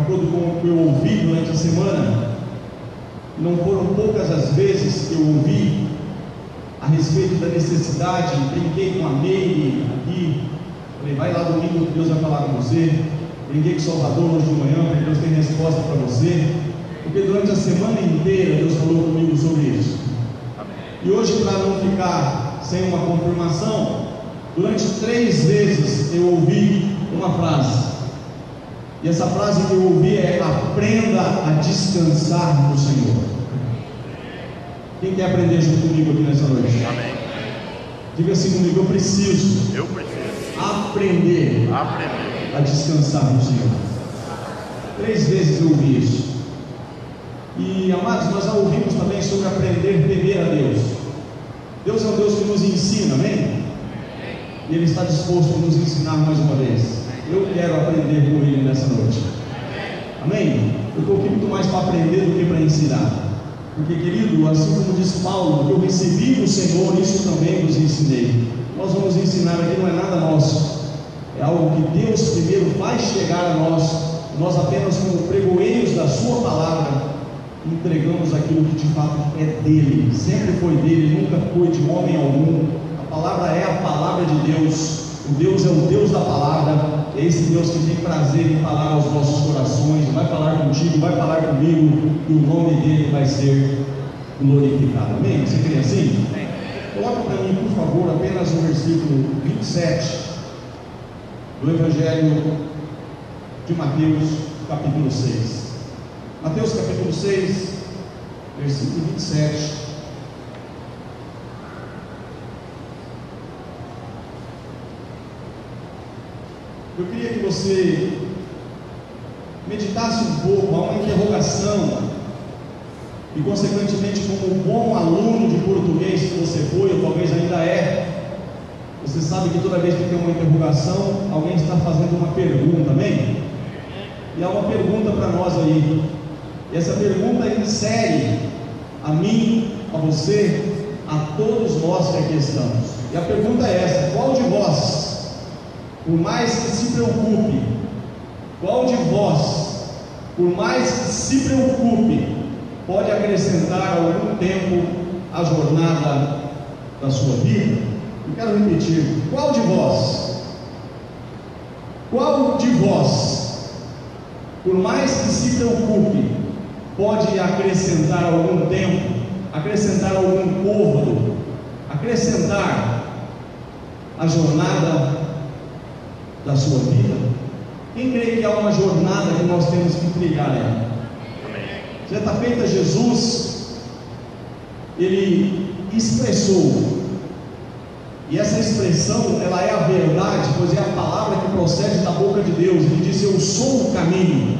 acordo com o que eu ouvi durante a semana, não foram poucas as vezes que eu ouvi a respeito da necessidade. Brinquei com a Meire aqui, falei, vai lá domingo que Deus vai falar com você. Brinquei com Salvador hoje de manhã, porque Deus tem resposta para você, porque durante a semana inteira Deus falou comigo sobre isso. Amém. E hoje, para não ficar sem uma confirmação, durante 3 vezes eu ouvi uma frase, e essa frase que eu ouvi é: aprenda a descansar no Senhor. Quem quer aprender junto comigo aqui nessa noite? Amém. Diga assim comigo: eu preciso aprender a descansar no Senhor. 3 vezes eu ouvi isso. E amados, nós já ouvimos também sobre aprender a temer a Deus. Deus é um Deus que nos ensina, amém? E Ele está disposto a nos ensinar mais uma vez. Eu quero aprender com Ele nessa noite, amém? Eu estou aqui muito mais para aprender do que para ensinar, porque, querido, assim como diz Paulo, que eu recebi do Senhor, isso também vos ensinei. Nós vamos ensinar aqui, não é nada nosso, é algo que Deus primeiro faz chegar a nós. Nós apenas, como pregoeiros da sua palavra, entregamos aquilo que de fato é dele, sempre foi dele, nunca foi de homem algum. A palavra é a palavra de Deus. O Deus é o Deus da palavra, é esse Deus que tem prazer em falar aos nossos corações, vai falar contigo, vai falar comigo, e o nome dele vai ser glorificado, amém? Você crê assim? Coloca para mim, por favor, apenas o versículo 27 do Evangelho de Mateus, capítulo 6. Mateus capítulo 6, versículo 27. Eu queria que você meditasse um pouco. Há uma interrogação, e consequentemente, como bom aluno de português que você foi, ou talvez ainda é, você sabe que toda vez que tem uma interrogação, alguém está fazendo uma pergunta, amém? E há uma pergunta para nós aí, e essa pergunta insere a mim, a você, a todos nós que aqui estamos. E a pergunta é essa: qual de vós, por mais que se preocupe, qual de vós, por mais que se preocupe, pode acrescentar algum tempo à jornada da sua vida? Eu quero repetir: qual de vós, por mais que se preocupe, pode acrescentar algum tempo, acrescentar algum côvado, acrescentar a jornada da sua vida? Quem crê que há uma jornada que nós temos que trilhar ela? Certa feita, Jesus, ele expressou, e essa expressão, ela é a verdade, pois é a palavra que procede da boca de Deus. Ele disse: eu sou o caminho.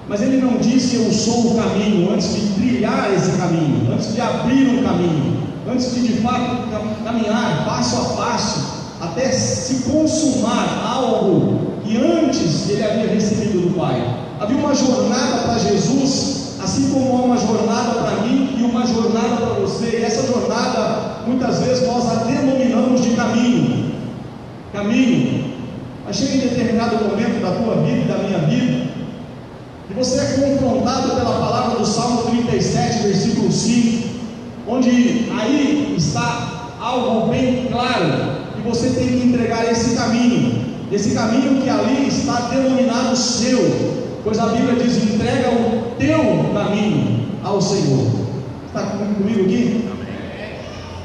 Mas ele não disse: eu sou o caminho, antes de trilhar esse caminho, antes de abrir um caminho, antes de fato caminhar passo a passo, até se consumar algo que antes ele havia recebido do Pai. Havia uma jornada para Jesus, assim como há uma jornada para mim e uma jornada para você. E essa jornada, muitas vezes nós a denominamos de caminho. Mas chega em determinado momento da tua vida e da minha vida, e você é confrontado pela palavra do Salmo 37, versículo 5, onde aí está algo bem claro, que você tem que entregar esse caminho que ali está denominado seu, pois a Bíblia diz: entrega o teu caminho ao Senhor. Está comigo aqui?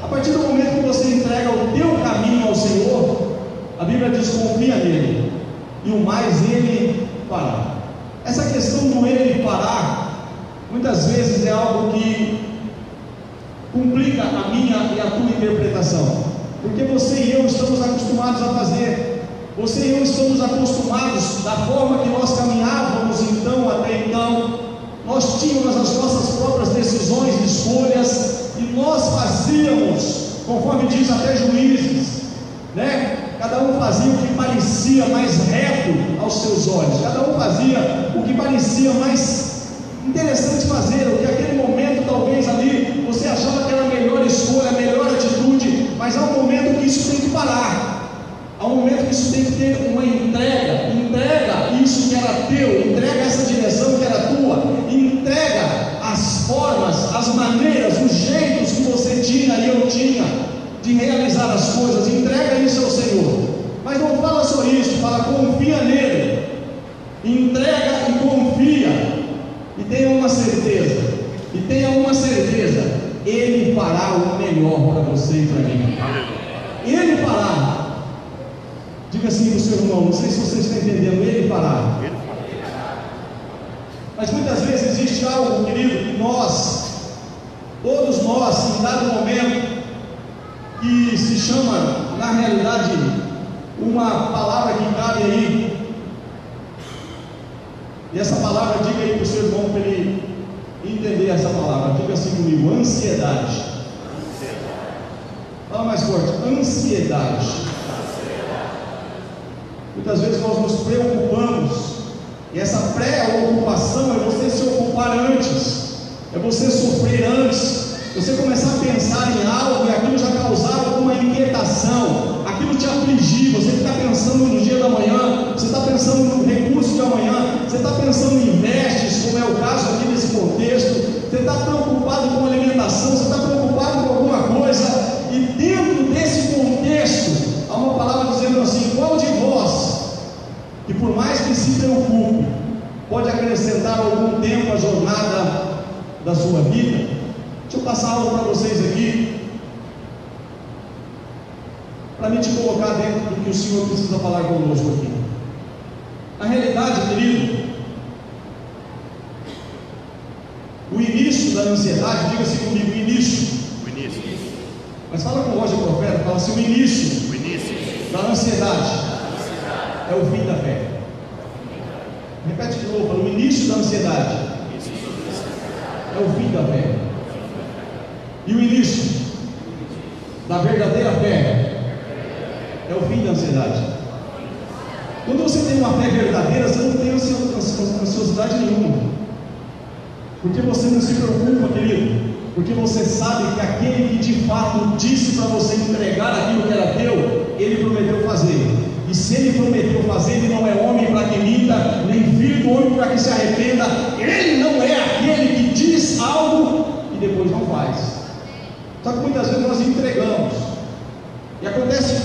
A partir do momento que você entrega o teu caminho ao Senhor, a Bíblia diz: confia nele, e o mais ele fará. Essa questão do ele fará, muitas vezes é algo que complica a minha e a tua interpretação, porque você e eu estamos acostumados a fazer. Você e eu estamos acostumados da forma que nós caminhávamos até então. Nós tínhamos as nossas próprias decisões e escolhas, e nós fazíamos, conforme diz até Juízes, né? Cada um fazia o que parecia mais reto aos seus olhos, cada um fazia o que parecia mais interessante fazer, o que aquele momento talvez ali você achava que era a melhor escolha, a melhor atitude. Mas há um momento que isso tem que parar. Há um momento que isso tem que ter uma entrega. Entrega isso que era teu, entrega essa direção que era tua, entrega as formas, as maneiras, os jeitos que você tinha e eu tinha de realizar as coisas. Entrega isso ao Senhor. Mas não fala só isso, fala confia nele. Entrega e confia. E tenha uma certeza, Ele fará o melhor para você e para mim. Ele fará. Diga assim para o seu irmão, não sei se você está entendendo, Ele fará. Mas muitas vezes existe algo, querido, que todos nós, em dado momento, que se chama, na realidade, uma palavra que cabe aí. E essa palavra, diga aí para o seu irmão, para ele entender essa palavra. Diga assim comigo: ansiedade. Fala mais forte: ansiedade. Muitas vezes nós nos preocupamos, e essa preocupação é você se ocupar antes, é você sofrer antes, você começar a pensar em algo e aquilo já causar alguma inquietação, aquilo te afligir, você está pensando no dia da manhã, você está pensando no recurso de amanhã, você está pensando em vestes, como é o caso aqui nesse contexto, você está preocupado com alimentação, você está preocupado com alguma coisa, e dentro desse contexto, há uma palavra dizendo assim: qual de vós, que por mais que se preocupe, pode acrescentar algum tempo à jornada da sua vida? Deixa eu passar algo para vocês aqui, para me te colocar dentro do que o Senhor precisa falar conosco aqui. Na realidade, querido, o início da ansiedade, diga-se comigo, o início. Mas fala com o Roger Profeta, fala assim: o início da ansiedade é o fim da fé. Repete de novo, fala: o início da ansiedade é o fim da fé. E o início da verdadeira fé é o fim da ansiedade. Quando você tem uma fé verdadeira, você não tem ansiosidade nenhuma, porque você não se preocupa, querido, porque você sabe que aquele que de fato disse para você entregar aquilo que era teu, ele prometeu fazer. E se ele prometeu fazer, ele não é homem para que minta, nem filho do homem para que se arrependa. Ele não é aquele que diz algo e depois não faz. Só que muitas vezes nós entregamos, e acontece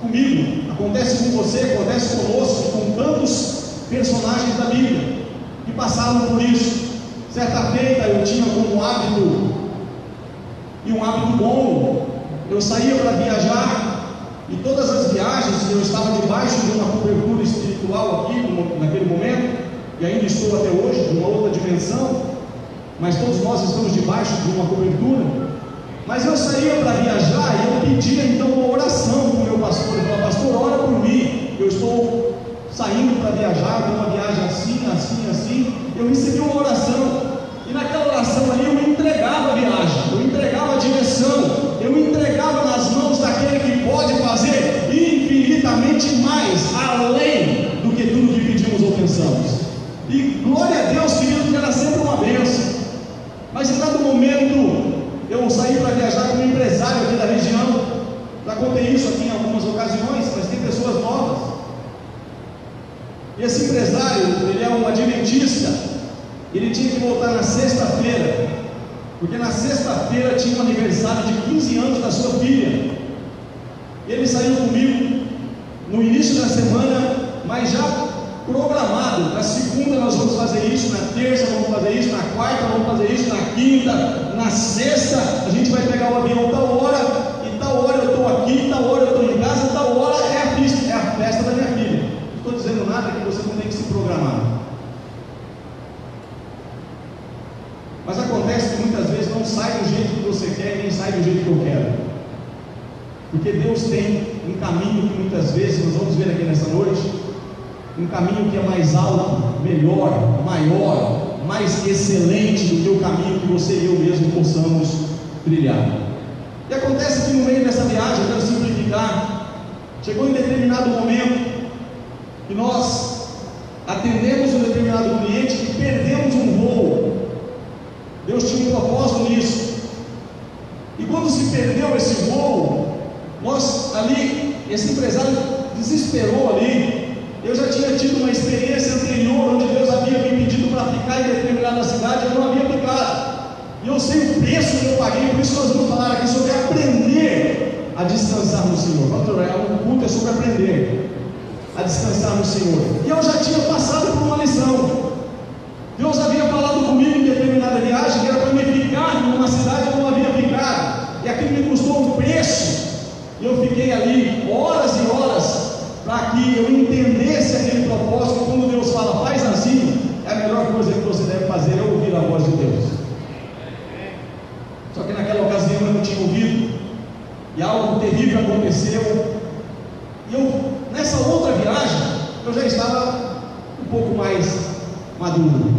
comigo, acontece com você, acontece conosco, com tantos personagens da Bíblia que passaram por isso. Certa feita eu tinha como hábito, e um hábito bom, eu saía para viajar, e todas as viagens eu estava debaixo de uma cobertura espiritual aqui, naquele momento, e ainda estou até hoje, de uma outra dimensão, mas todos nós estamos debaixo de uma cobertura. Mas eu saía para viajar e eu pedia então uma oração para o meu pastor. Eu falava: pastor, ora por mim, eu estou saindo para viajar, de uma viagem assim. Eu recebi uma oração, e naquela oração ali eu entregava a viagem, eu entregava a direção, eu entregava nas mãos daquele que pode fazer infinitamente mais, além do que tudo que pedimos ou pensamos. E glória a Deus, querido, que era sempre uma bênção. Mas em dado momento eu saí para viajar como empresário aqui da região. Já contei isso aqui em algumas ocasiões, mas tem pessoas novas. E esse empresário, ele é um adventista. Ele tinha que voltar na sexta-feira, porque na sexta-feira tinha um aniversário de 15 anos da sua filha. E ele saiu comigo no início da semana, mas já programado. Na segunda nós vamos fazer isso, na terça vamos fazer isso, na quarta vamos fazer isso, na quinta, na sexta a gente vai pegar o avião tal hora, e tal hora eu estou aqui, tal hora eu estou em casa, tal hora é a festa da minha filha. Não estou dizendo nada que você não tem que se programar, mas acontece que muitas vezes não sai do jeito que você quer e nem sai do jeito que eu quero, porque Deus tem um caminho que muitas vezes nós vamos ver aqui nessa noite, um caminho que é mais alto, melhor, maior, mais excelente do que o caminho que você e eu mesmo possamos trilhar. E acontece que no meio dessa viagem, eu quero simplificar, chegou em determinado momento que nós atendemos um determinado cliente e perdemos um voo. Deus tinha um propósito nisso. E quando se perdeu esse voo, nós ali, esse empresário desesperou ali. Eu já tinha tido uma experiência anterior, onde Deus havia me pedido para ficar em determinada cidade, eu não havia ficado. E eu sei o preço que eu paguei, por isso nós vamos falar aqui sobre aprender a descansar no Senhor. O culto é sobre aprender a descansar no Senhor. E eu já tinha passado por uma lição. Deus havia falado comigo em determinada viagem, que era para me ficar numa cidade que eu não havia ficado. E aquilo me custou um preço. E eu fiquei ali horas e horas para que eu entendesse aquele propósito. Quando Deus fala, faz assim, é a melhor coisa que você deve fazer, é ouvir a voz de Deus. Só que naquela ocasião eu não tinha ouvido, e algo terrível aconteceu. E eu, nessa outra viagem, eu já estava um pouco mais maduro.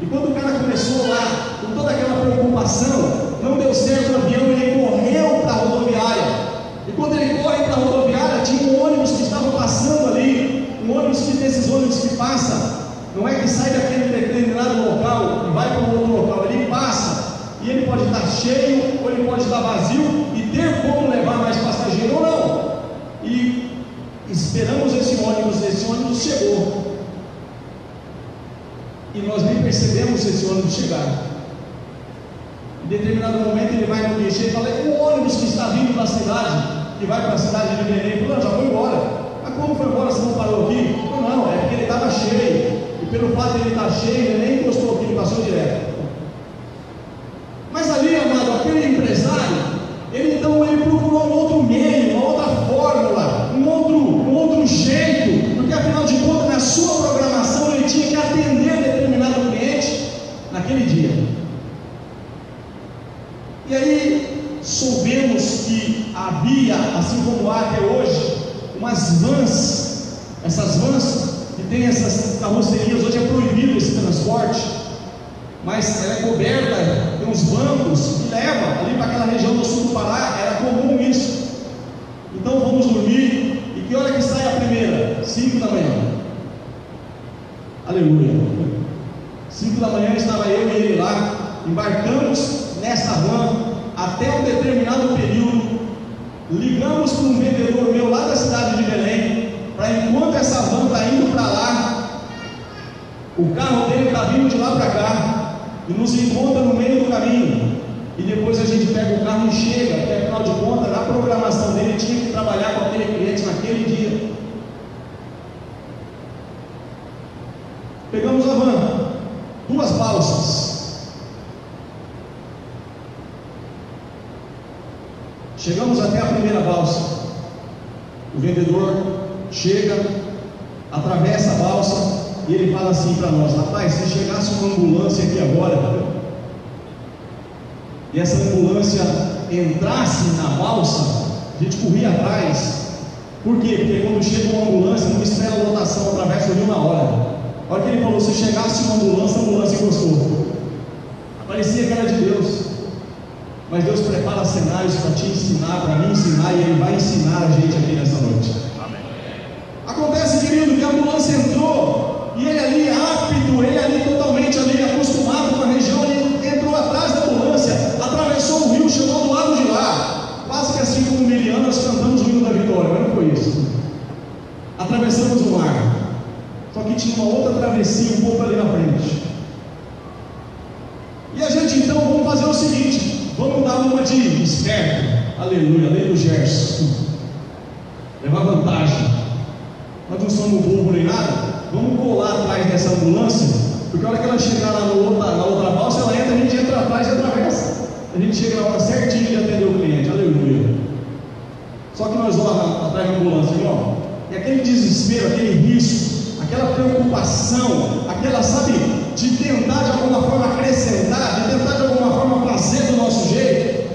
E quando o cara começou lá, com toda aquela preocupação, não deu certo o avião, ele correu para a rodoviária. E quando ele corre para a rodoviária, tinha um ônibus que estava passando ali, um ônibus desses ônibus que passa, não é que sai daquele determinado local e vai para um outro local, ele passa. E ele pode estar cheio, ou ele pode estar vazio, e ter como levar mais passageiro ou não. E esperamos esse ônibus chegou. E nós nem percebemos esse ônibus chegar. Em determinado momento ele vai no guichê e fala, o ônibus que está vindo da cidade, que vai para a cidade de Belém, ele falou, já foi embora. Mas como foi embora, você não parou aqui? Não, é porque ele estava cheio. E pelo fato de ele estar cheio, ele nem encostou aqui, ele passou direto. Mas ali, amado, aquele empresário, ele procurou um outro meio, uma outra fórmula, um outro jeito, porque afinal de contas, na sua programação, ele tinha que atender determinado cliente naquele dia. E aí, soubemos que havia, assim como há até hoje, umas vans, essas vans que tem essas carrocerias, hoje é proibido esse transporte, mas ela é coberta, tem uns bancos que levam ali para aquela região do sul do Pará, era comum isso. Então vamos dormir, e que hora que sai a primeira? 5 da manhã. Aleluia. 5 da manhã estava eu e ele lá, embarcamos nessa van até um determinado período, ligamos para um vendedor meu lá da cidade de Belém, para enquanto essa van está indo para lá, o carro dele está vindo de lá para cá, e nos encontra no meio do caminho, e depois a gente pega o carro e chega, porque afinal de contas, na programação dele, tinha que trabalhar com aquele cliente naquele dia. Pegamos a van, 2 balsas, chegamos até a primeira balsa, o vendedor chega, atravessa a balsa, e ele fala assim para nós, rapaz, se chegasse uma ambulância aqui agora, e essa ambulância entrasse na balsa, a gente corria atrás. Por quê? Porque quando chega uma ambulância, não espera a lotação, atravessa o rio na hora. A hora que ele falou, se chegasse uma ambulância, a ambulância encostou. Parecia que era de Deus. Mas Deus prepara cenários para te ensinar, para me ensinar, e Ele vai ensinar a gente aqui nessa noite. Amém. Acontece, querido, que a ambulância entrou, e ele ali apto, ele ali totalmente ali acostumado com a região, ele entrou atrás da ambulância, atravessou o rio, chegou do lado de lá, quase que assim como Miriam, nós cantamos o hino da vitória, mas não foi isso. Atravessamos o mar, só que tinha uma outra travessia um pouco ali na frente. E a gente então, vamos fazer o seguinte, vamos dar uma de esperto, aleluia, lei do Gerson, levar vantagem. Nós não somos bobo nem nada. Vamos colar atrás dessa ambulância, porque a hora que ela chegar lá na outra balsa, ela entra, a gente entra atrás e atravessa. A gente chega na hora certinho de atender o cliente, aleluia. Só que nós vamos atrás da ambulância, irmão, e aquele desespero, aquele risco, aquela preocupação, aquela, sabe, de tentar de alguma forma acrescentar, de tentar de alguma forma fazer do nosso jeito.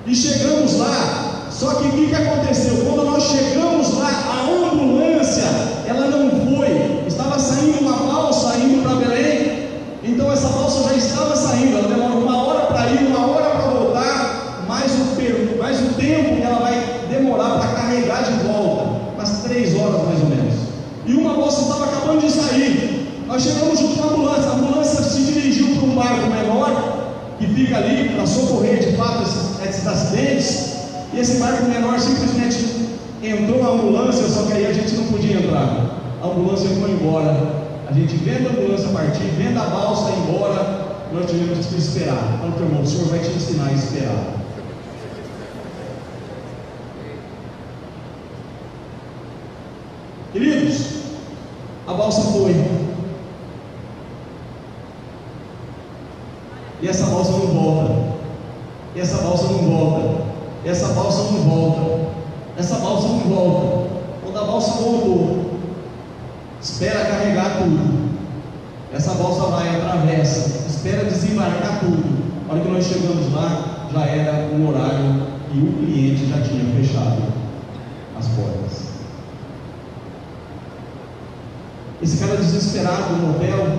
E chegamos lá, só que o que aconteceu? Quando nós chegamos lá, a ambulância, ela não foi, estava saindo uma balsa indo para Belém, então essa balsa já estava saindo, ela demora 1 hora para ir, 1 hora para voltar, mais o tempo que ela vai demorar para carregar de volta, umas 3 horas mais ou menos. E uma balsa estava acabando de sair, nós chegamos junto com a ambulância se dirigiu para um barco menor, que fica ali para socorrer de fato esses acidentes, e esse barco menor simplesmente entrou a ambulância, só que aí a gente não podia entrar. A ambulância foi embora. A gente vendo a ambulância partir, vendo a balsa ir embora, nós tivemos que esperar. Então, teu irmão, o Senhor vai te ensinar a esperar. Queridos, a balsa foi. E essa balsa não volta. E essa balsa não volta. E essa balsa não volta. Essa balsa não volta. Quando a balsa voltou, espera carregar tudo. Essa balsa vai, atravessa, espera desembarcar tudo. A hora que nós chegamos lá, já era um horário e o cliente já tinha fechado as portas. Esse cara desesperado no hotel,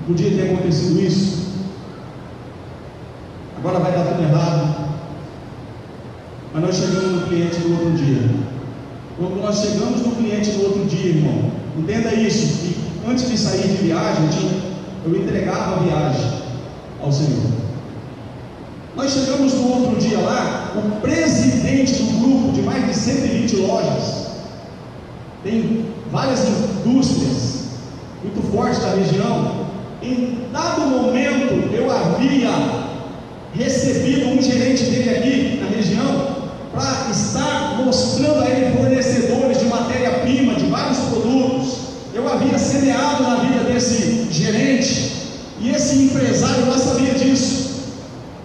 podia ter acontecido isso. Agora vai dar tudo errado. Mas nós chegamos no cliente no outro dia. Quando nós chegamos no cliente no outro dia, irmão, entenda isso, que antes de sair de viagem, eu entregava a viagem ao Senhor. Nós chegamos no outro dia lá, o presidente do grupo de mais de 120 lojas, tem várias indústrias muito fortes da região. Em dado momento eu havia recebido um gerente dele aqui na região para estar mostrando a ele fornecedores de matéria-prima, de vários produtos. Eu havia semeado na vida desse gerente, e esse empresário lá sabia disso.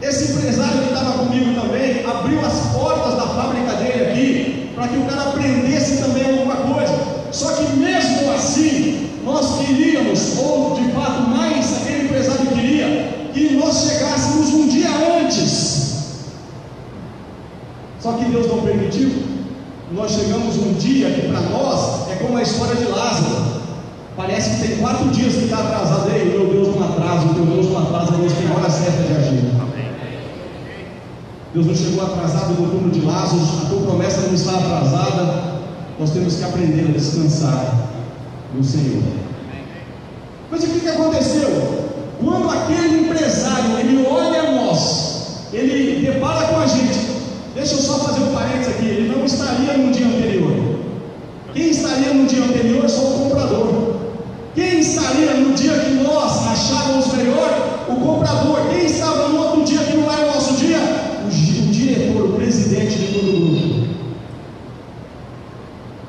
Esse empresário que estava comigo também abriu as portas da fábrica dele aqui para que o cara aprendesse também alguma coisa. Só que mesmo assim, nós queríamos, ou de fato mais aquele empresário queria, que nós chegássemos um dia antes. Só que Deus não permitiu. Nós chegamos um dia que para nós é como a história de Lázaro. Parece que tem 4 dias que está atrasado. Ei, meu Deus não atrasa, o teu Deus não atrasa, Deus tem hora certa de agir. Deus não chegou atrasado no turno de Lázaro, a tua promessa não está atrasada. Nós temos que aprender a descansar no Senhor. Mas o que aconteceu? Quando aquele empresário, ele olha a nós, ele depara com a gente. Deixa eu só fazer um parênteses aqui. Ele não estaria no dia anterior. Quem estaria no dia anterior só o comprador. Quem estaria no dia que nós achávamos melhor? O comprador. Quem estava no outro dia que não era o nosso dia? O diretor, o presidente de todo o grupo.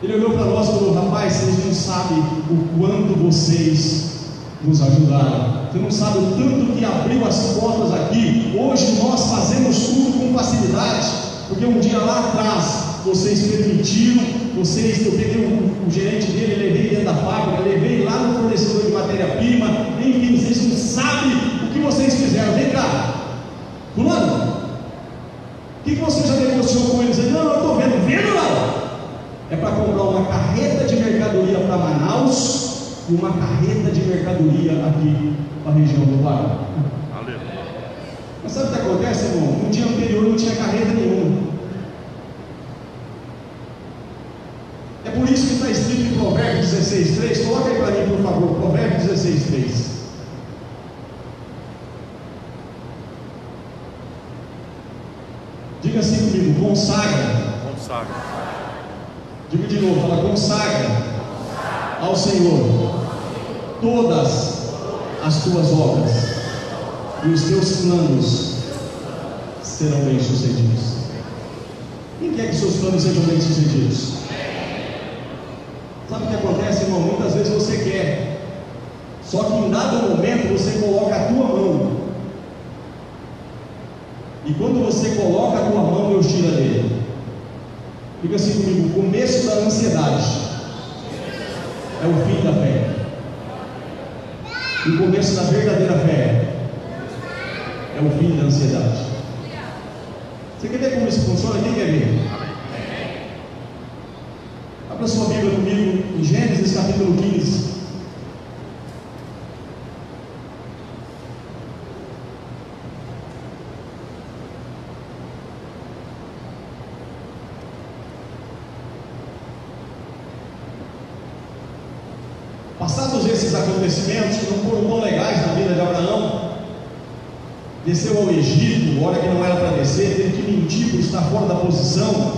Ele olhou para nós e falou: rapaz, vocês não sabem o quanto vocês nos ajudaram. Você não sabe o tanto que abriu as portas aqui. Hoje nós fazemos tudo com facilidade, porque um dia lá atrás vocês permitiram, eu peguei o gerente dele, levei dentro da fábrica, levei lá no fornecedor de matéria-prima, enfim, vocês não sabem o que vocês fizeram. Vem cá, fulano, o que você já negociou com eles? Não, eu estou vendo não. É para comprar uma carreta de mercadoria para Manaus e uma carreta de mercadoria aqui para a região do Pará. Mas sabe o que acontece, irmão? No dia anterior não tinha carreta nenhuma. É por isso que está escrito em Provérbios 16:3. Coloca aí para mim, por favor, Provérbios 16:3. Diga assim comigo: consagra. Diga de novo, fala: consagra ao Senhor todas as tuas obras, e os teus planos serão bem-sucedidos. Quem quer que seus planos sejam bem-sucedidos? Sabe o que acontece, irmão? Muitas vezes você quer, só que em dado momento você coloca a tua mão, e quando você coloca a tua mão, Deus tira dele. Diga assim comigo: o começo da ansiedade é o fim da fé, e o começo da verdadeira fé é o fim da ansiedade. Você quer ver como isso funciona? Quem quer ver? Abra sua Bíblia comigo em Gênesis capítulo 15. Passados esses acontecimentos, que não foram tão legais na vida de Abraão, desceu ao Egito, hora que não era para descer, teve que mentir por estar fora da posição,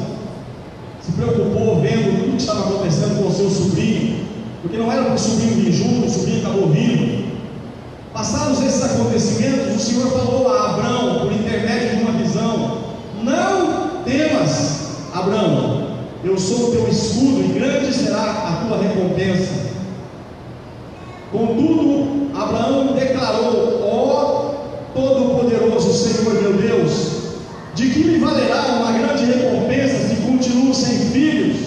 se preocupou vendo tudo que estava acontecendo com o seu sobrinho, porque não era para o sobrinho vir junto, o sobrinho acabou vindo. Passados esses acontecimentos, o Senhor falou a Abrão, por intermédio de uma visão: não temas, Abrão, eu sou o teu escudo e grande será a tua recompensa. Contudo, Abraão declarou: ó Todo-Poderoso Senhor meu Deus, de que me valerá uma grande recompensa se continuo sem filhos?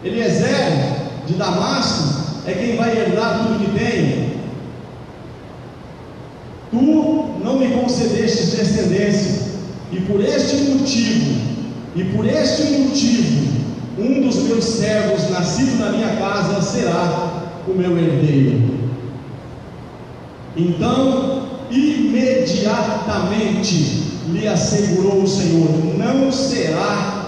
Eliezer de Damasco é quem vai herdar tudo que tenho. Tu não me concedestes descendência, e por este motivo, um dos meus servos nascido na minha casa será o meu herdeiro. Então, imediatamente lhe assegurou o Senhor: não será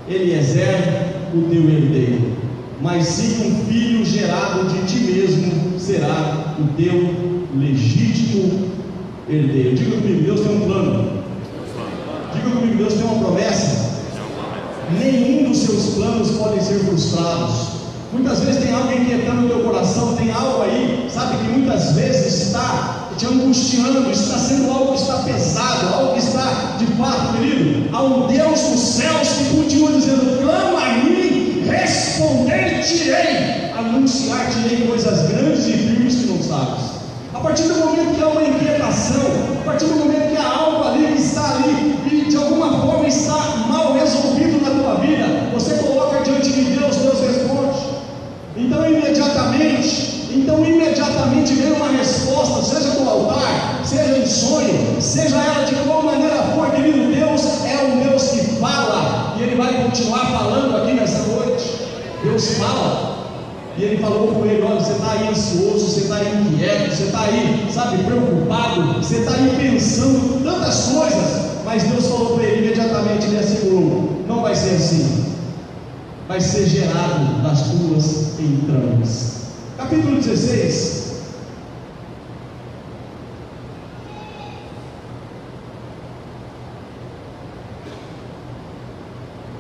Eliezer o teu herdeiro, mas sim um filho gerado de ti mesmo será o teu legítimo herdeiro. Diga comigo, Deus tem um plano. Diga comigo, Deus tem uma promessa. Nenhum dos seus planos podem ser frustrados. Muitas vezes tem algo inquietando o teu coração, tem algo aí, sabe, que muitas vezes está te angustiando, está sendo algo que está pesado, algo que está de fato, querido. Há um Deus dos céus que continua dizendo: clama a mim, responder-te-ei, anunciar-te-ei coisas grandes e firmes que não sabes. A partir do momento que há uma inquietação, a partir do momento que há algo ali que está ali e de alguma forma está mal resolvido na tua vida, você coloca diante de Deus, Deus responde. Então imediatamente vem uma resposta, seja do altar, seja em sonho, seja ela de qual maneira for, querido. Deus é um Deus que fala, e Ele vai continuar falando aqui nessa noite. Deus fala. E ele falou com ele: olha, você está aí ansioso, você está aí inquieto, você está aí, sabe, preocupado, você está aí pensando tantas coisas. Mas Deus falou para ele, imediatamente ele assegurou: não vai ser assim, vai ser gerado das tuas entranhas. Capítulo 16.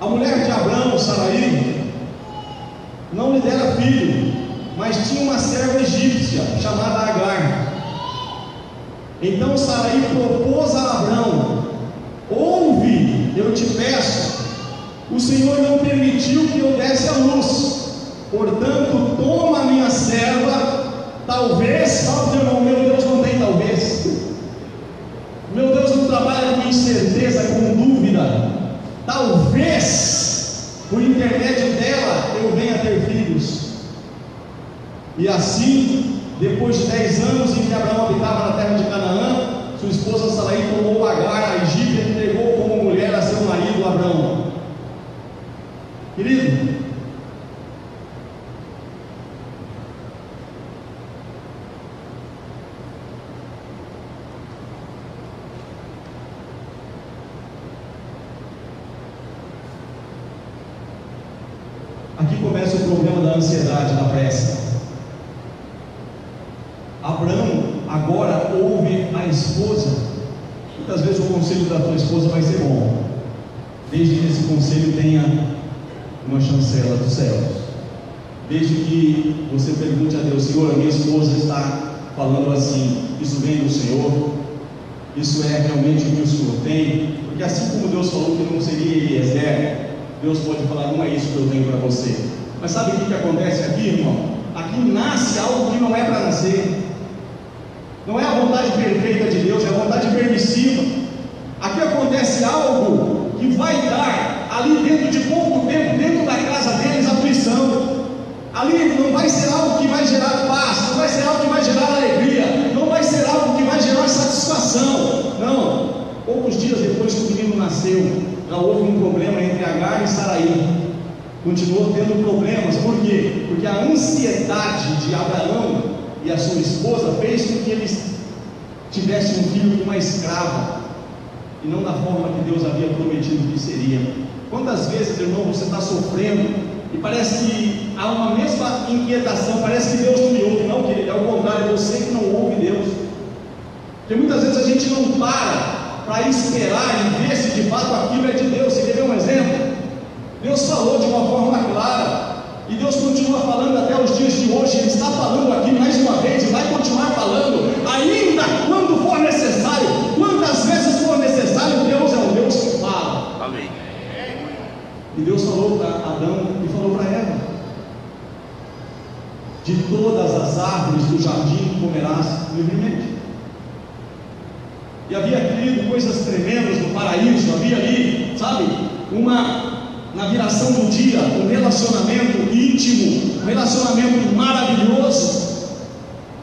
A mulher de Abrão, Saraí, não lhe dera filho, mas tinha uma serva egípcia chamada Agar. Então Saraí propôs a Abrão: ouve, eu te peço, o Senhor não permitiu que eu desse a luz, portanto toma a minha serva, talvez, fala irmão, meu Deus não tem talvez, meu Deus não trabalha com incerteza, com dúvida. Talvez por intermédio dela eu venha ter filhos. E assim, depois de 10 anos em que Abraão habitava na terra de Canaã, sua esposa Saraí tomou Agar, a egípcia, e entregou como mulher a seu marido Abrão. Querido, aqui começa o problema da ansiedade, da pressa. Abraão agora ouve a esposa. Muitas vezes o conselho da tua esposa vai ser bom, desde que esse conselho tenha uma chancela dos céus, desde que você pergunte a Deus: Senhor, a minha esposa está falando assim, isso vem do Senhor? Isso é realmente o que o Senhor tem? Porque assim como Deus falou que não seria Eliezer, Deus pode falar: não é isso que eu tenho para você. Mas sabe o que acontece aqui, irmão? Aqui nasce algo que não é para nascer. Não é a vontade perfeita de Deus, é a vontade permissiva. Aqui acontece algo que vai dar, ali dentro de pouco tempo, dentro da casa deles, aflição. Ali não vai ser algo que vai gerar paz, não vai ser algo que vai gerar alegria, não vai ser algo que vai gerar satisfação. Não. Poucos dias depois que o menino nasceu, já houve um problema entre Agar e Saraí. Continuou tendo problemas. Por quê? Porque a ansiedade de Abraão e a sua esposa fez com que eles tivessem um filho com uma escrava, e não da forma que Deus havia prometido que seria. Quantas vezes, irmão, você está sofrendo e parece que há uma mesma inquietação, parece que Deus não me ouve? Não, querido, é o contrário, você que não ouve Deus. Porque muitas vezes a gente não para esperar e ver se de fato aquilo é de Deus. Você quer ver um exemplo? Deus falou de uma forma clara, e Deus continua falando até os dias de hoje. Ele está falando aqui mais uma vez e vai continuar falando, ainda quando for necessário, quantas vezes for necessário. Deus é um Deus que fala. Amém. E Deus falou para Adão e falou para Eva: de todas as árvores do jardim comerás livremente. E havia, querido, coisas tremendas no paraíso. Havia ali, sabe, na viração do dia, um relacionamento íntimo, um relacionamento maravilhoso,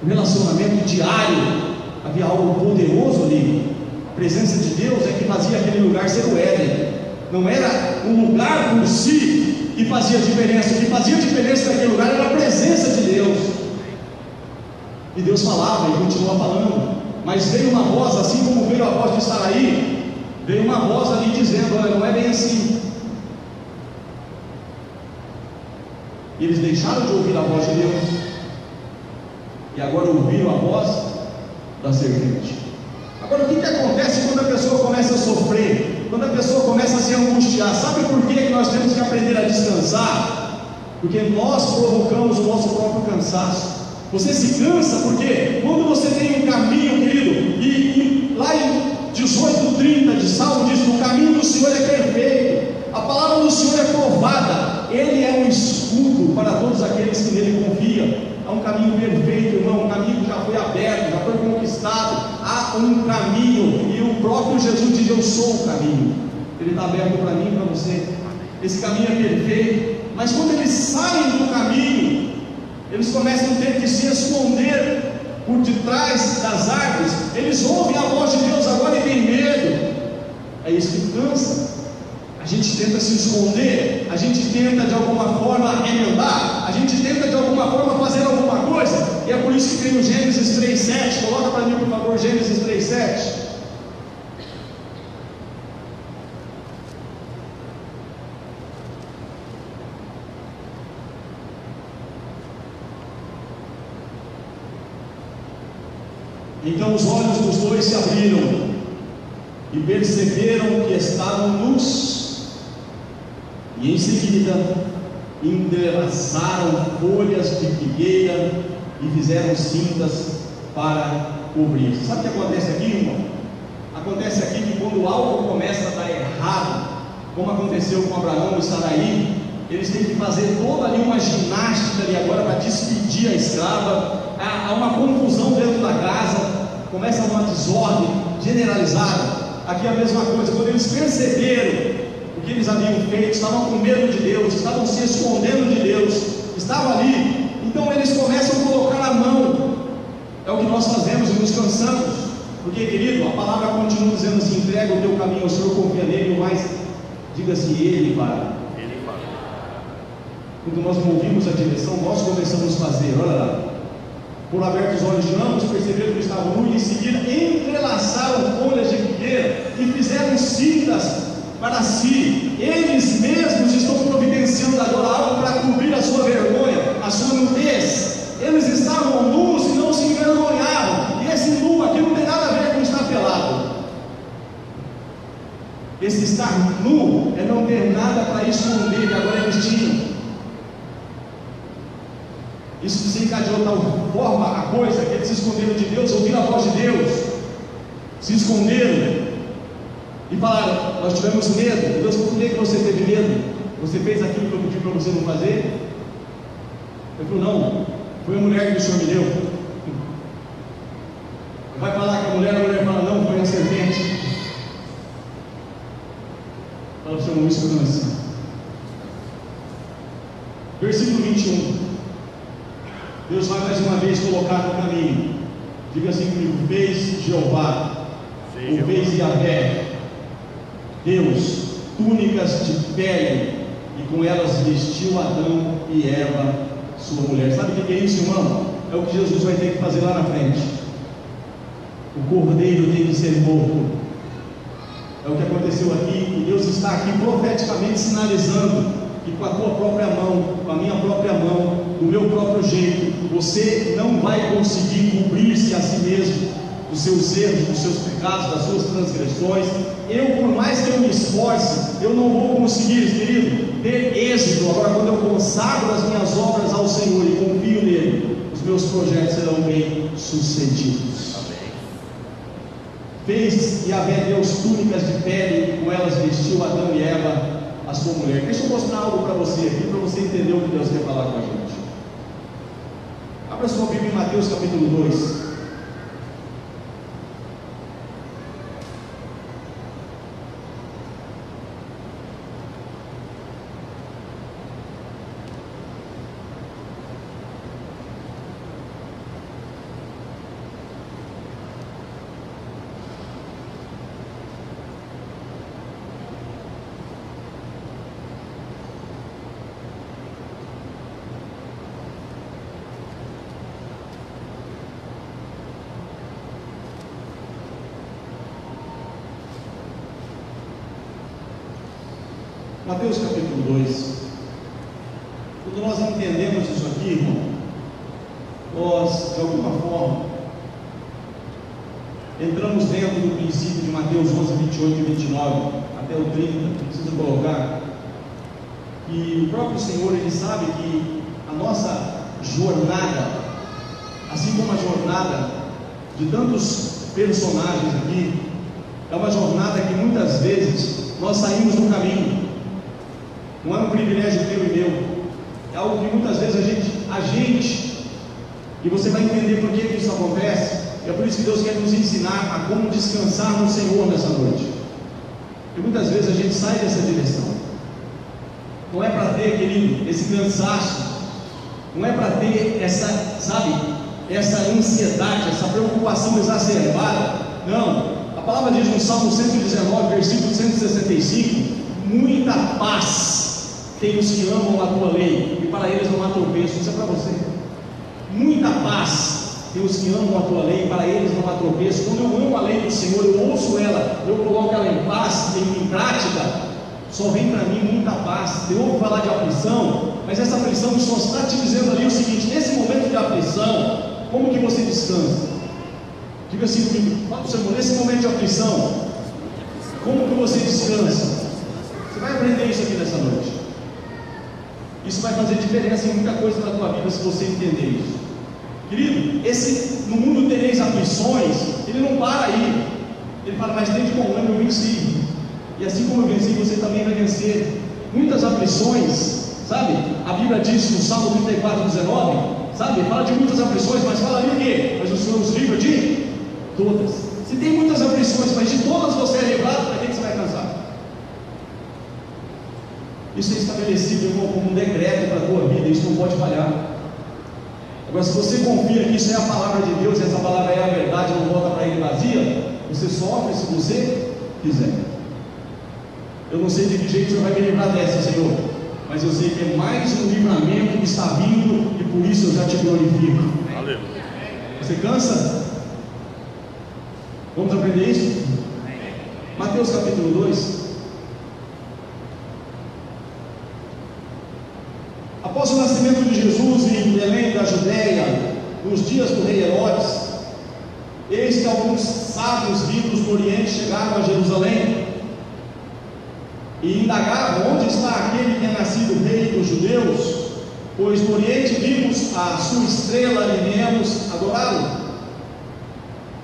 um relacionamento diário. Havia algo poderoso ali. A presença de Deus é que fazia aquele lugar ser o Éden. Não era um lugar por si que fazia diferença. O que fazia diferença naquele lugar era a presença de Deus. E Deus falava e continua falando. Mas veio uma voz, assim como veio a voz de Saraí, veio uma voz ali dizendo: olha, não é bem assim. E eles deixaram de ouvir a voz de Deus, e agora ouviram a voz da serpente. Agora, o que acontece quando a pessoa começa a sofrer, quando a pessoa começa a se angustiar? Sabe por que nós temos que aprender a descansar? Porque nós provocamos o nosso próprio cansaço. Você se cansa porque quando você tem um caminho, querido, e lá em 18:30 de Salmo diz: o caminho do Senhor é perfeito, a palavra do Senhor é provada, Ele é um escudo para todos aqueles que nele confiam. Há um caminho perfeito, irmão, um caminho que já foi aberto, já foi conquistado. Há um caminho, e o próprio Jesus diz: eu sou o caminho. Ele está aberto para mim e para você. Esse caminho é perfeito, mas quando eles saem do caminho, eles começam a ter que se esconder por detrás das árvores. Eles ouvem a voz de Deus agora e têm medo. É isso que cansa. A gente tenta se esconder, a gente tenta de alguma forma remendar, a gente tenta de alguma forma fazer alguma coisa, e é por isso que tem o Gênesis 3:7. Coloca para mim, por favor, Gênesis 3:7. Então os olhos dos dois se abriram e perceberam que estavam nus, e em seguida entrelaçaram folhas de figueira e fizeram cintas para cobrir. Sabe o que acontece aqui, irmão? Acontece aqui que quando algo começa a dar errado, como aconteceu com Abraão e Saraí, eles têm que fazer toda ali uma ginástica ali agora para despedir a escrava. Há uma confusão dentro da casa, começa uma desordem generalizada. Aqui é a mesma coisa. Quando eles perceberam o que eles haviam feito, estavam com medo de Deus, estavam se escondendo de Deus, estavam ali, então eles começam a colocar a mão. É o que nós fazemos e nos cansamos, porque, querido, a palavra continua dizendo assim: entrega o teu caminho ao Senhor, confia nele, mas diga-se Ele fará. Quando nós movimos a direção, nós começamos a fazer. Olha lá, por abertos os olhos de ambos, perceberam que estavam nus, e em seguida entrelaçaram folhas de figueira e fizeram cintas para si. Eles mesmos estão providenciando agora algo para cobrir a sua vergonha, a sua nudez. Eles estavam nus e não se envergonhavam. E esse nu aqui não tem nada a ver com estar pelado. Esse estar nu é não ter nada para esconder, que agora eles tinham. Isso desencadeou de tal forma a coisa que eles se esconderam de Deus, ouviram a voz de Deus, se esconderam e falaram: nós tivemos medo. Deus falou: por que você teve medo? Você fez aquilo que eu pedi para você não fazer? Ele falou: não, foi a mulher que o Senhor me deu. Vai falar que a mulher fala: não, foi a serpente. Fala para o Senhor, isso não é assim. Versículo 21. Deus vai mais uma vez colocar no caminho. Diga assim comigo: fez Jeová, ou fez Yahvé, Deus, túnicas de pele, e com elas vestiu Adão e Eva, sua mulher. Sabe o que é isso, irmão? É o que Jesus vai ter que fazer lá na frente. O cordeiro tem que ser morto. É o que aconteceu aqui, e Deus está aqui profeticamente sinalizando que com a tua própria mão, com a minha própria mão, do meu próprio jeito, você não vai conseguir cobrir-se a si mesmo dos seus erros, dos seus pecados, das suas transgressões. Eu, por mais que eu me esforce, eu não vou conseguir, querido. ter êxito. Agora, quando eu consagro as minhas obras ao Senhor e confio nele, os meus projetos serão bem sucedidos. Fez Yahvé Deus túnicas de pele, e com elas vestiu Adão e Eva, a sua mulher. Deixa eu mostrar algo para você aqui, para você entender o que Deus quer falar com a gente. Abra sua Bíblia em Mateus capítulo 2. Mateus capítulo 2. Quando nós entendemos isso aqui, irmão, nós, de alguma forma, entramos dentro do princípio de Mateus 11, 28 e 29, até o 30, precisa colocar, que o próprio Senhor, Ele sabe que a nossa jornada, assim como a jornada de tantos personagens aqui, é uma jornada que muitas vezes nós saímos do caminho. Não é um privilégio teu e meu, é algo que muitas vezes a gente, e você vai entender por que isso acontece. É por isso que Deus quer nos ensinar a como descansar no Senhor nessa noite. Porque muitas vezes a gente sai dessa direção. Não é para ter, querido, esse cansaço, não é para ter essa, sabe, essa ansiedade, essa preocupação exacerbada. Não, a palavra diz no Salmo 119, versículo 165, muita paz tem os que amam a tua lei, e para eles não há tropeço. Isso é para você. Muita paz tem os que amam a tua lei, e para eles não há tropeço. Quando eu amo a lei do Senhor, eu ouço ela, eu coloco ela em paz, em prática, só vem para mim muita paz. Eu ouvo falar de aflição, mas essa aflição só está te dizendo ali o seguinte: nesse momento de aflição, como que você descansa? Diga assim comigo, fala para o Senhor, nesse momento de aflição, como que você descansa? Você vai aprender isso aqui nessa noite. Isso vai fazer diferença em muita coisa na tua vida se você entender isso. Querido, no mundo tereis aflições, ele não para aí. Ele fala, mas desde bom ano eu venci. E assim como eu venci, você também vai vencer. Muitas aflições, sabe? A Bíblia diz no Salmo 34, 19, sabe? Fala de muitas aflições, mas fala ali o quê? Mas o Senhor nos livra de todas. Se tem muitas aflições, mas de todas você é livrado, para que você vai cansar? Isso é estabelecido, irmão, como um decreto para a tua vida. Isso não pode falhar. Agora, se você confia que isso é a palavra de Deus, e essa palavra é a verdade, não volta para ele vazia, você sofre se você quiser. Eu não sei de que jeito o Senhor vai me livrar dessa, Senhor, mas eu sei que é mais um livramento que está vindo, e por isso eu já te glorifico. Aleluia. Você cansa? Vamos aprender isso? Mateus capítulo 2. Após o nascimento de Jesus em Belém da Judéia, nos dias do rei Herodes, eis que alguns sábios vindos do Oriente chegaram a Jerusalém e indagavam: onde está aquele que é nascido rei dos judeus? Pois no Oriente vimos a sua estrela e viemos adorá-lo.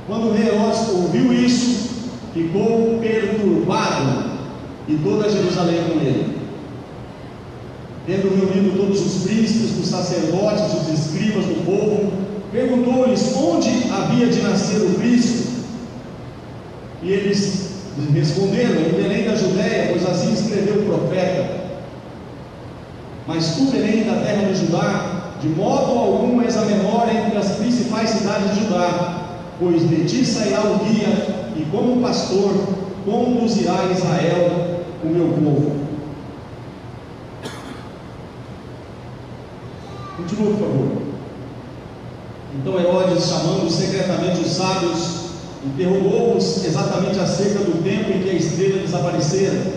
Quando o rei Herodes ouviu isso, ficou perturbado, e toda Jerusalém com ele. Tendo reunido todos os príncipes, os sacerdotes, os escribas do povo, perguntou-lhes onde havia de nascer o Cristo. E eles responderam: em Belém da Judéia, pois assim escreveu o profeta. Mas tu, Belém, da terra de Judá, de modo algum és a menor entre as principais cidades de Judá, pois de ti sairá o guia, e como pastor conduzirá Israel, o meu povo. Continua, por favor. Então Herodes, chamando secretamente os sábios, interrogou-os exatamente acerca do tempo em que a estrela desaparecera.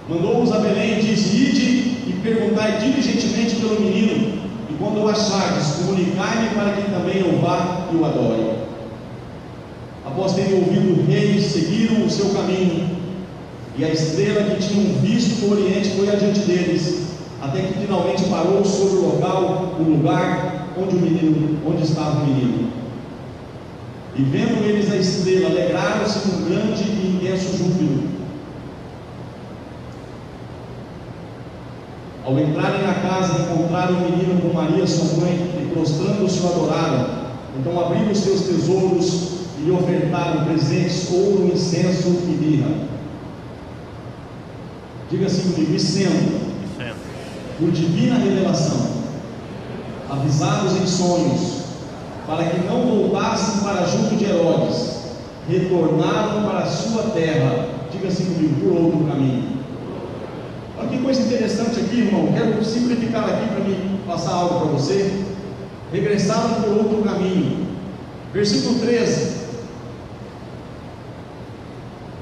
Mandou-os a Belém e disse: ide e perguntai diligentemente pelo menino, e quando o achardes, comunicai-me para que também eu vá e o adore. Após terem ouvido o rei, seguiram o seu caminho. E a estrela que tinham visto do Oriente foi adiante deles, até que finalmente parou sobre o lugar onde estava o menino. E vendo eles a estrela, alegraram-se com grande e intenso júbilo. Ao entrarem na casa, encontraram o menino com Maria sua mãe, e prostrando-se o adoraram. Então abriram os seus tesouros e lhe ofertaram presentes, ouro, incenso e mirra. Diga assim comigo: e sendo, por divina revelação, avisados em sonhos, para que não voltassem para junto de Herodes, retornaram para a sua terra. Diga assim comigo: por outro caminho. Olha que coisa interessante aqui, irmão. Quero simplificar aqui para me passar algo para você. Regressaram por outro caminho. Versículo 13.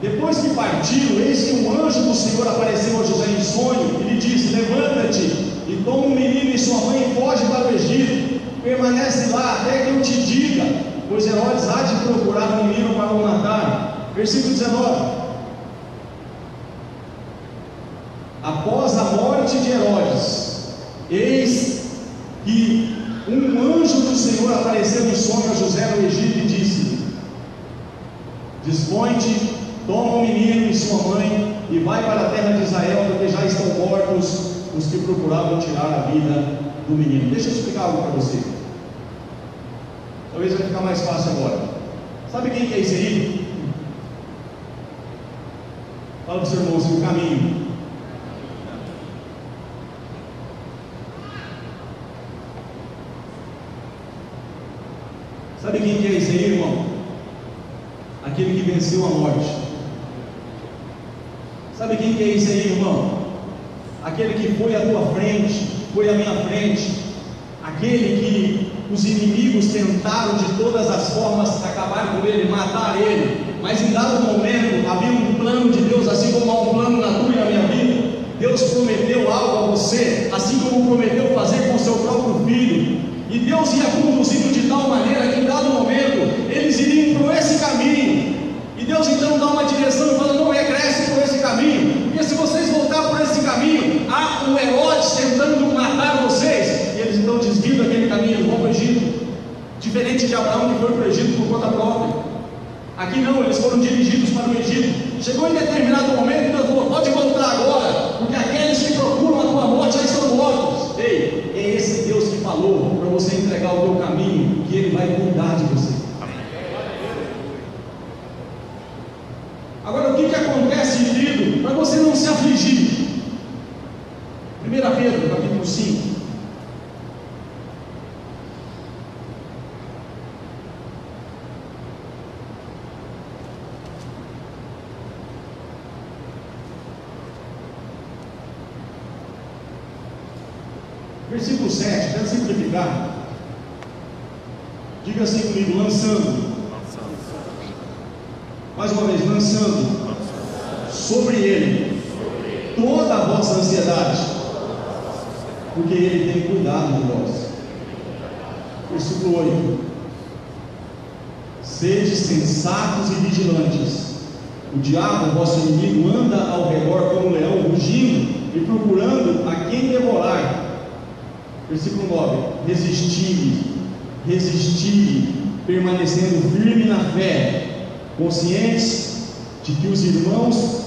Depois que partiram, eis que um anjo do Senhor apareceu a José em sonho e lhe disse: levanta-te e toma o menino e sua mãe e foge para o Egito. Permanece lá até que eu te diga, pois Herodes há de procurar o menino para o matar. Versículo 19. Após a morte de Herodes, eis que um anjo do Senhor apareceu em sonho a José no Egito e disse: dispõe-te, toma o menino e sua mãe e vai para a terra de Israel, porque já estão mortos os que procuravam tirar a vida do menino. Deixa eu explicar algo para você. Talvez vai ficar mais fácil agora. Sabe quem que é esse aí? Fala para o seu irmão assim: o caminho. Sabe quem que é esse aí, irmão? Aquele que venceu a morte. Sabe quem que é esse aí, irmão? Aquele que foi à tua frente, foi à minha frente, aquele que os inimigos tentaram de todas as formas acabar com ele, matar ele, mas em dado momento havia um plano de Deus, assim como há um plano na tua e na minha vida. Deus prometeu algo a você, assim como prometeu fazer com o seu próprio filho, e Deus ia conduzindo de tal maneira que em dado momento eles iriam por esse caminho, e Deus então dá uma direção e fala: não regresse por esse caminho, porque se vocês voltarem por esse caminho, há um Herodes tentando matar vocês, e eles então desviam daquele caminho, eles vão para o Egito, diferente de Abraão que foi para o Egito por conta própria. Aqui não, eles foram dirigidos para o Egito. Chegou em determinado momento, Deus falou: pode voltar agora, porque aqueles que procuram a tua morte já estão mortos. Ei, é esse Deus que falou para você entregar o teu caminho, que Ele vai cuidar de você. Agora, o que acontece, querido, para você não se afligir? 1 Pedro, capítulo 5. Versículo 7, quero simplificar. Diga assim comigo: lançando. Mais uma vez: lançando sobre ele toda a vossa ansiedade, porque ele tem cuidado de vós. Versículo 8: sede sensatos e vigilantes. O diabo, vosso inimigo, anda ao redor como um leão, rugindo e procurando a quem devorar. Versículo 9: resisti, permanecendo firme na fé, conscientes de que os irmãos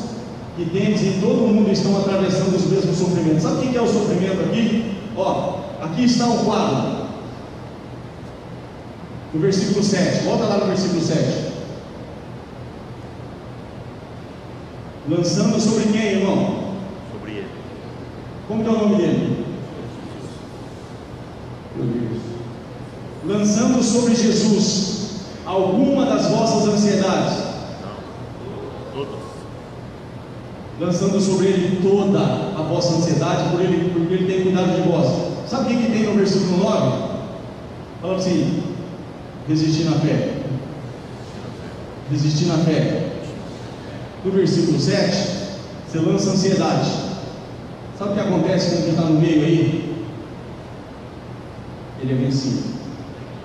que tendes em todo o mundo estão atravessando os mesmos sofrimentos. Sabe o que é o sofrimento aqui? Ó, aqui está o quadro, no versículo 7, volta lá no versículo 7. Lançando sobre quem, irmão? Sobre ele. Como que é o nome dele? Meu Deus. Lançando sobre Jesus alguma das vossas ansiedades. Não, todas. Lançando sobre ele toda a vossa ansiedade, porque ele tem cuidado de vós. Sabe o que tem no versículo 9? Fala assim: resistir na fé. Resistir na fé. No versículo 7, você lança ansiedade. Sabe o que acontece com quem está no meio aí? Ele é vencido.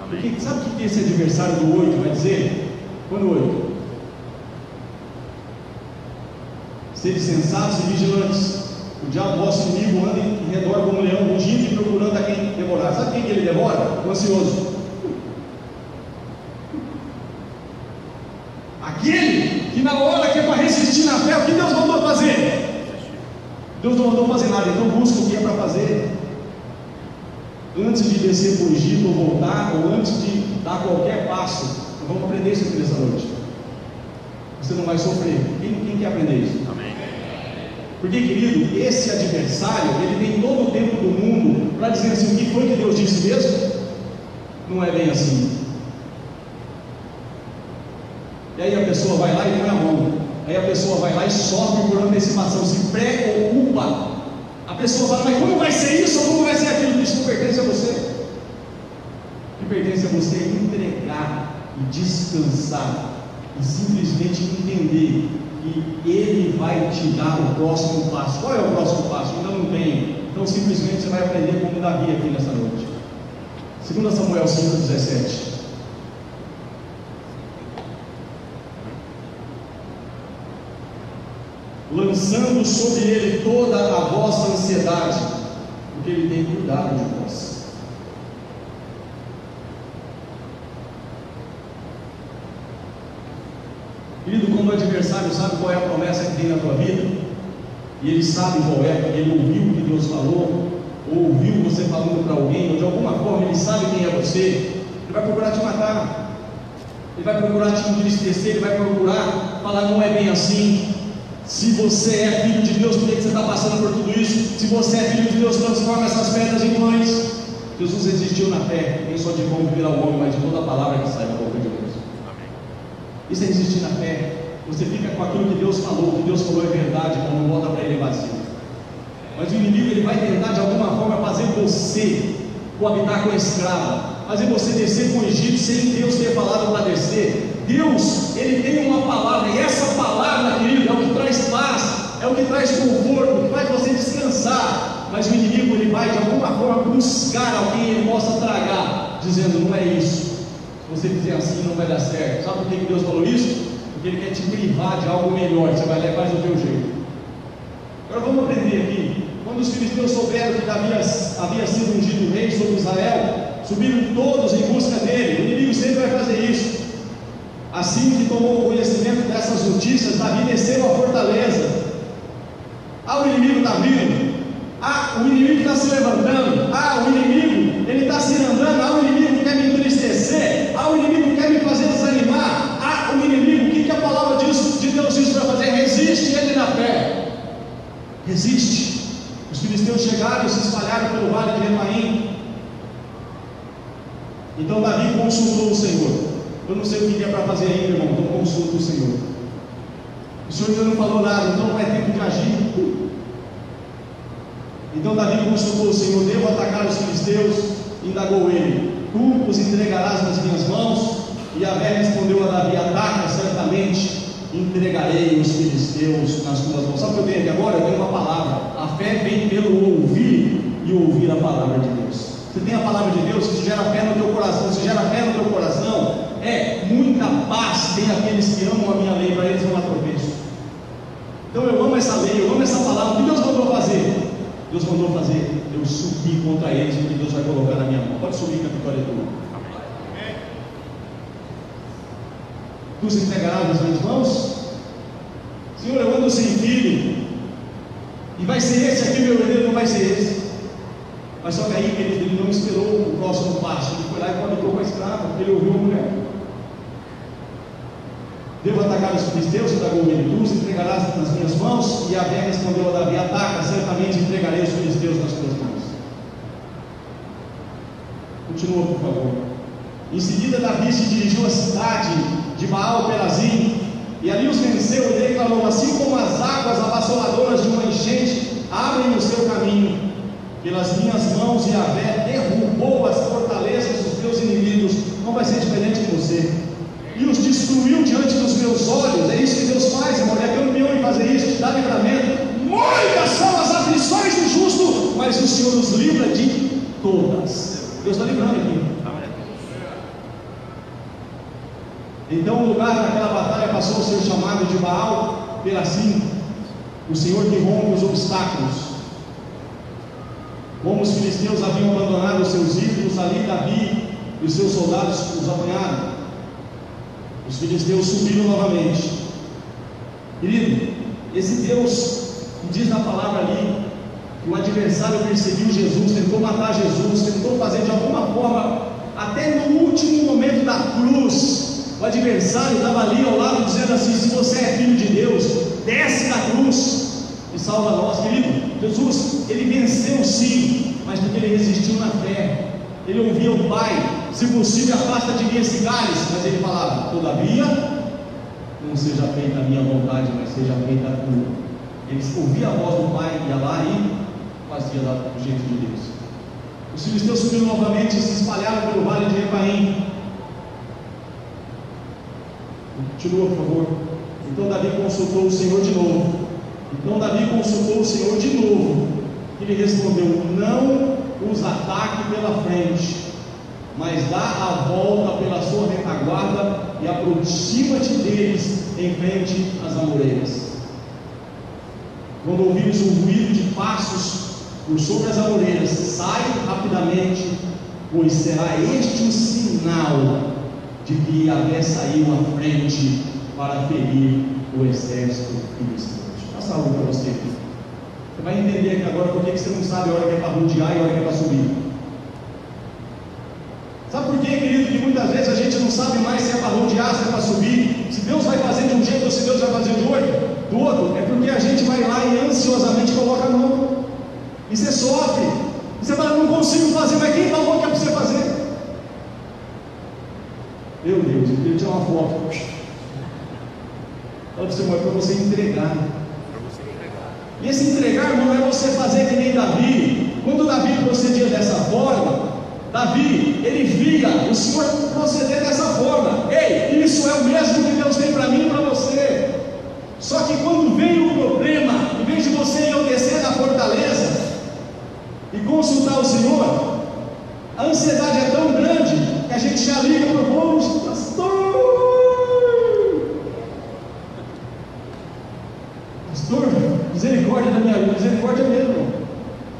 Porque sabe o que esse adversário do 8 vai dizer? Quando 8? Sede sensatos e vigilantes. O diabo, vosso inimigo, anda em redor como um leão, rugindo e procurando a quem devorar. Sabe quem que ele devora? O ansioso. Aquele que na hora que é para resistir na fé, o que Deus mandou fazer? Deus não mandou fazer nada, então busca o que é para fazer. Antes de descer por Egito ou voltar, ou antes de dar qualquer passo, vamos aprender isso aqui nessa noite. Você não vai sofrer. Quem quer aprender isso? Amém. Porque, querido, esse adversário, ele tem todo o tempo do mundo para dizer assim: o que foi que Deus disse mesmo? Não é bem assim. E aí a pessoa vai lá e põe a mão. Aí a pessoa vai lá e sofre por antecipação, se preocupa. A pessoa fala: mas como vai ser isso ou como vai ser aquilo? Isso não pertence a você. O que pertence a você é entregar e descansar e simplesmente entender que Ele vai te dar o próximo passo. Qual é o próximo passo? Ainda não tem. Então simplesmente você vai aprender como Davi aqui nessa noite. 2 Samuel 5,17. Lançando sobre ele toda a vossa ansiedade, porque ele tem cuidado de vós. Querido, quando o adversário sabe qual é a promessa que tem na tua vida, e ele sabe qual é, porque ele ouviu o que Deus falou, ou ouviu você falando para alguém, ou de alguma forma ele sabe quem é você, ele vai procurar te matar, ele vai procurar te entristecer, ele vai procurar falar: não é bem assim. Se você é filho de Deus, por que você está passando por tudo isso? Se você é filho de Deus, transforma essas pedras em pães. Jesus existiu na fé, nem só de pão viverá o homem, mas de toda a palavra que sai da boca de Deus. Amém. Isso é existir na fé. Você fica com aquilo que Deus falou, o que Deus falou é verdade, então não volta para ele vazio. Mas o inimigo, ele vai tentar de alguma forma fazer você coabitar com a escrava, fazer você descer com o Egito sem Deus ter falado para descer. Deus, ele tem uma palavra, e essa palavra, querido, é o que traz paz, é o que traz conforto, que faz você descansar. Mas o inimigo, ele vai de alguma forma buscar alguém ele possa tragar, dizendo: não é isso, se você fizer assim não vai dar certo. Sabe por que Deus falou isso? Porque ele quer te privar de algo melhor. Você vai lá e faz do teu jeito. Agora vamos aprender aqui. Quando os filisteus souberam que Davi havia sido ungido rei sobre Israel, subiram todos em busca dele. O inimigo sempre vai fazer isso. Assim que tomou conhecimento dessas notícias, Davi desceu à fortaleza. O inimigo está vindo. O inimigo está se levantando. O inimigo, ele está se andando. O inimigo quer me entristecer. O inimigo quer me fazer desanimar. O inimigo, o que a palavra de Deus diz para fazer? Resiste ele na fé. Resiste. Os filisteus chegaram e se espalharam pelo vale de Refaim. Então Davi consultou o Senhor. Eu não sei o que é para fazer ainda, irmão, então consulta o Senhor. O Senhor ainda não falou nada, então não é tempo de agir. Então Davi consultou o Senhor: devo atacar os filisteus? Indagou ele: tu os entregarás nas minhas mãos? E Yahvé respondeu a Davi: ataca, certamente entregarei os filisteus nas tuas mãos. Sabe o que eu tenho aqui agora? Eu tenho uma palavra. A fé vem pelo ouvir e ouvir a palavra de Deus. Você tem a palavra de Deus, isso gera fé no teu coração. Se gera fé no teu coração, muita paz tem aqueles que amam a minha lei, para eles não há tropeço. Então eu amo essa lei, eu amo essa palavra. O que Deus mandou fazer? Deus mandou fazer eu subir contra eles, porque Deus vai colocar na minha mão. Pode subir, que a vitória é tua. Tu os entregarás nas minhas mãos? Senhor, eu ando sem filho, e vai ser esse aqui, meu herdeiro, não vai ser esse. Mas só que aí, querido, ele não esperou o próximo passo. Ele foi lá e coabitou com a escrava, porque ele ouviu a mulher. Devo atacar os filisteus? Indagou ele: tu os entregarás nas minhas mãos? E Yahvé respondeu a Davi: ataca, certamente entregarei os filisteus nas tuas mãos. Continua, por favor. Em seguida, Davi se dirigiu à cidade de Baal-Perazim, e ali os venceu e declarou: assim como as águas avassaladoras de uma enchente abrem o seu caminho, pelas minhas mãos Yahvé derrubou as fortalezas dos teus inimigos. Não vai ser diferente com você. E os destruiu diante dos meus olhos. É isso que Deus faz, irmão. Ele é campeão em fazer isso, te dá livramento. Muitas são as aflições do justo, mas o Senhor nos livra de todas. Deus está livrando aqui. Então o lugar daquela batalha passou a ser chamado de Baal-Perazim. o Senhor que rompe os obstáculos. Como os filisteus haviam abandonado os seus ídolos, ali Davi e os seus soldados os apanharam. Os filisteus subiram novamente. Querido, esse Deus que diz na palavra ali que o adversário perseguiu Jesus, tentou matar Jesus, tentou fazer de alguma forma, até no último momento da cruz, o adversário estava ali ao lado dizendo assim: se você é filho de Deus, desce da cruz e salva nós. Querido, Jesus, ele venceu sim, mas porque ele resistiu na fé. Ele ouvia o Pai: se possível afasta de mim esse cálice, mas ele falava: todavia não seja feita a minha vontade, mas seja feita a tua. Ele ouvia a voz do Pai, ia lá e fazia do jeito de Deus. Os filisteus subiram novamente e se espalharam pelo vale de Refaim. Continua, por favor. Então Davi consultou o Senhor de novo. Ele respondeu: não os ataque pela frente, mas dá a volta pela sua retaguarda e aproxima-te deles em frente às amoreiras. Quando ouvires o ruído de passos por sobre as amoreiras, sai rapidamente, pois será este o sinal de que Yahvé saiu à frente para ferir o exército filisteu. Deixa eu passar algo para você aqui. Você vai entender aqui agora por que você não sabe a hora que é para rodear e a hora que é para subir. Sabe por quê, querido, que muitas vezes a gente não sabe mais se é para rodear, se é para subir, se Deus vai fazer de um jeito ou se Deus vai fazer do outro? É porque a gente vai lá e ansiosamente coloca a mão, e você sofre, e você fala: não consigo fazer, mas quem falou que é para você fazer? Meu Deus, eu queria tirar uma foto. Fala para você, irmão, é para você entregar. E esse entregar, irmão, é você fazer que nem Davi. Quando Davi procedia dessa forma, Davi, ele via o Senhor proceder dessa forma. Ei, isso é o mesmo que Deus tem para mim e para você. Só que quando vem o problema, em vez de você descer da fortaleza e consultar o Senhor, a ansiedade é tão grande que a gente já liga para o povo: pastor, misericórdia da minha vida, misericórdia mesmo, irmão.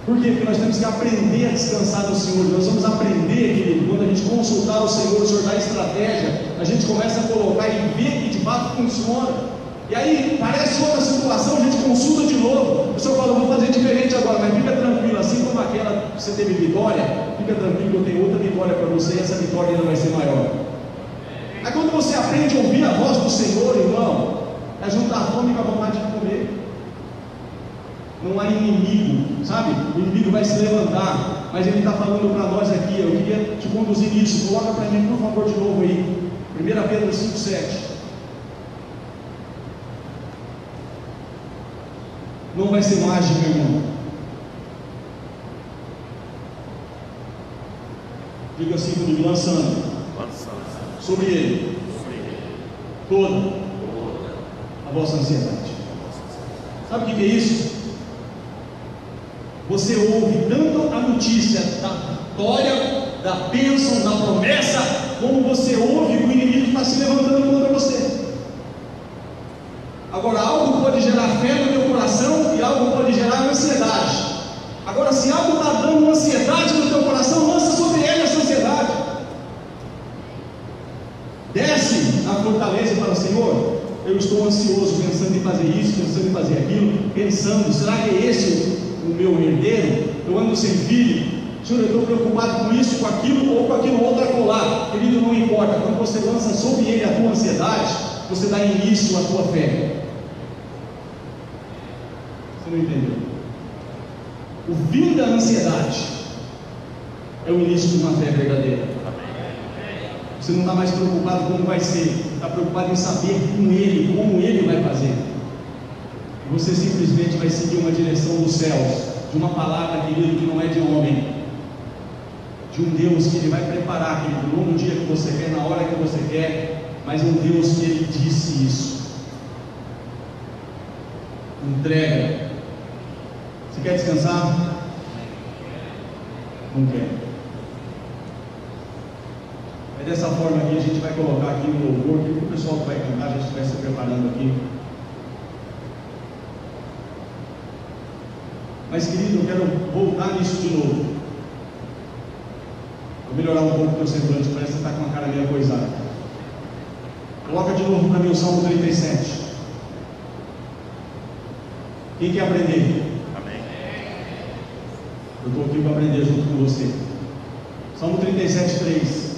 Por quê? Porque nós temos que aprender a descansar no Senhor. Nós vamos aprender, querido, quando a gente consultar o Senhor da estratégia, a gente começa a colocar e ver que de fato funciona. E aí, parece outra situação, a gente consulta de novo. O Senhor fala: vou fazer diferente agora, mas fica tranquilo, assim como aquela que você teve vitória, fica tranquilo, eu tenho outra vitória para você e essa vitória ainda vai ser maior. Aí quando você aprende a ouvir a voz do Senhor, irmão, é juntar a fome com a vontade de comer. Não há inimigo, sabe? O inimigo vai se levantar, mas ele está falando para nós aqui. Eu queria te conduzir nisso. Coloca para mim, por favor, de novo aí. 1 Pedro 5,7. Não vai ser mágica, irmão. Diga assim comigo: lançando sobre ele toda a vossa ansiedade. Sabe o que é isso? Você ouve tanto a notícia da vitória, da bênção, da promessa, como você ouve que o inimigo está se levantando contra você. Agora, algo pode gerar fé no teu coração e algo pode gerar ansiedade. Agora, se algo está dando ansiedade no teu coração, lança sobre ele essa ansiedade. Desce na fortaleza para o Senhor. Eu estou ansioso, pensando em fazer isso, pensando em fazer aquilo, pensando: será que é esse o meu herdeiro? Eu ando sem filho. Senhor, eu estou preocupado com isso, com aquilo ou com aquilo outro acolá. Querido, não importa. Quando você lança sobre ele a tua ansiedade, você dá início à tua fé. Você não entendeu? O fim da ansiedade é o início de uma fé verdadeira. Você não está mais preocupado como vai ser, está preocupado em saber com ele, como ele vai fazer. Você simplesmente vai seguir uma direção dos céus, de uma palavra, querido, que não é de homem, de um Deus que ele vai preparar, querido, não no dia que você quer, na hora que você quer, mas um Deus que ele disse isso. Entrega. Você quer descansar? Não quer. É dessa forma que a gente vai colocar aqui no louvor, que o pessoal que vai cantar, a gente vai se preparando aqui. Mas, querido, eu quero voltar nisso de novo. Vou melhorar um pouco o teu semblante, parece que você está com uma cara meio coisada. Coloca de novo para mim o Salmo 37. Quem quer aprender? Amém. Eu estou aqui para aprender junto com você. Salmo 37, 3.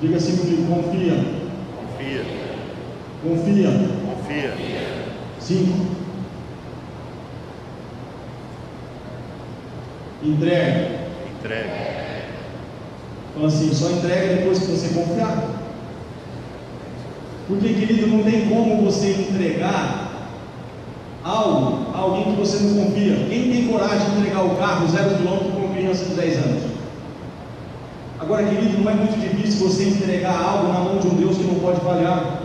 Diga assim comigo: confia. Confia. Confia. Confia. 5. Entrega. Entrega. Então assim, só entrega depois que você confiar. Porque, querido, não tem como você entregar algo a alguém que você não confia. Quem tem coragem de entregar o carro 0 km para uma criança de 10 anos? Agora, querido, não é muito difícil você entregar algo na mão de um Deus que não pode falhar,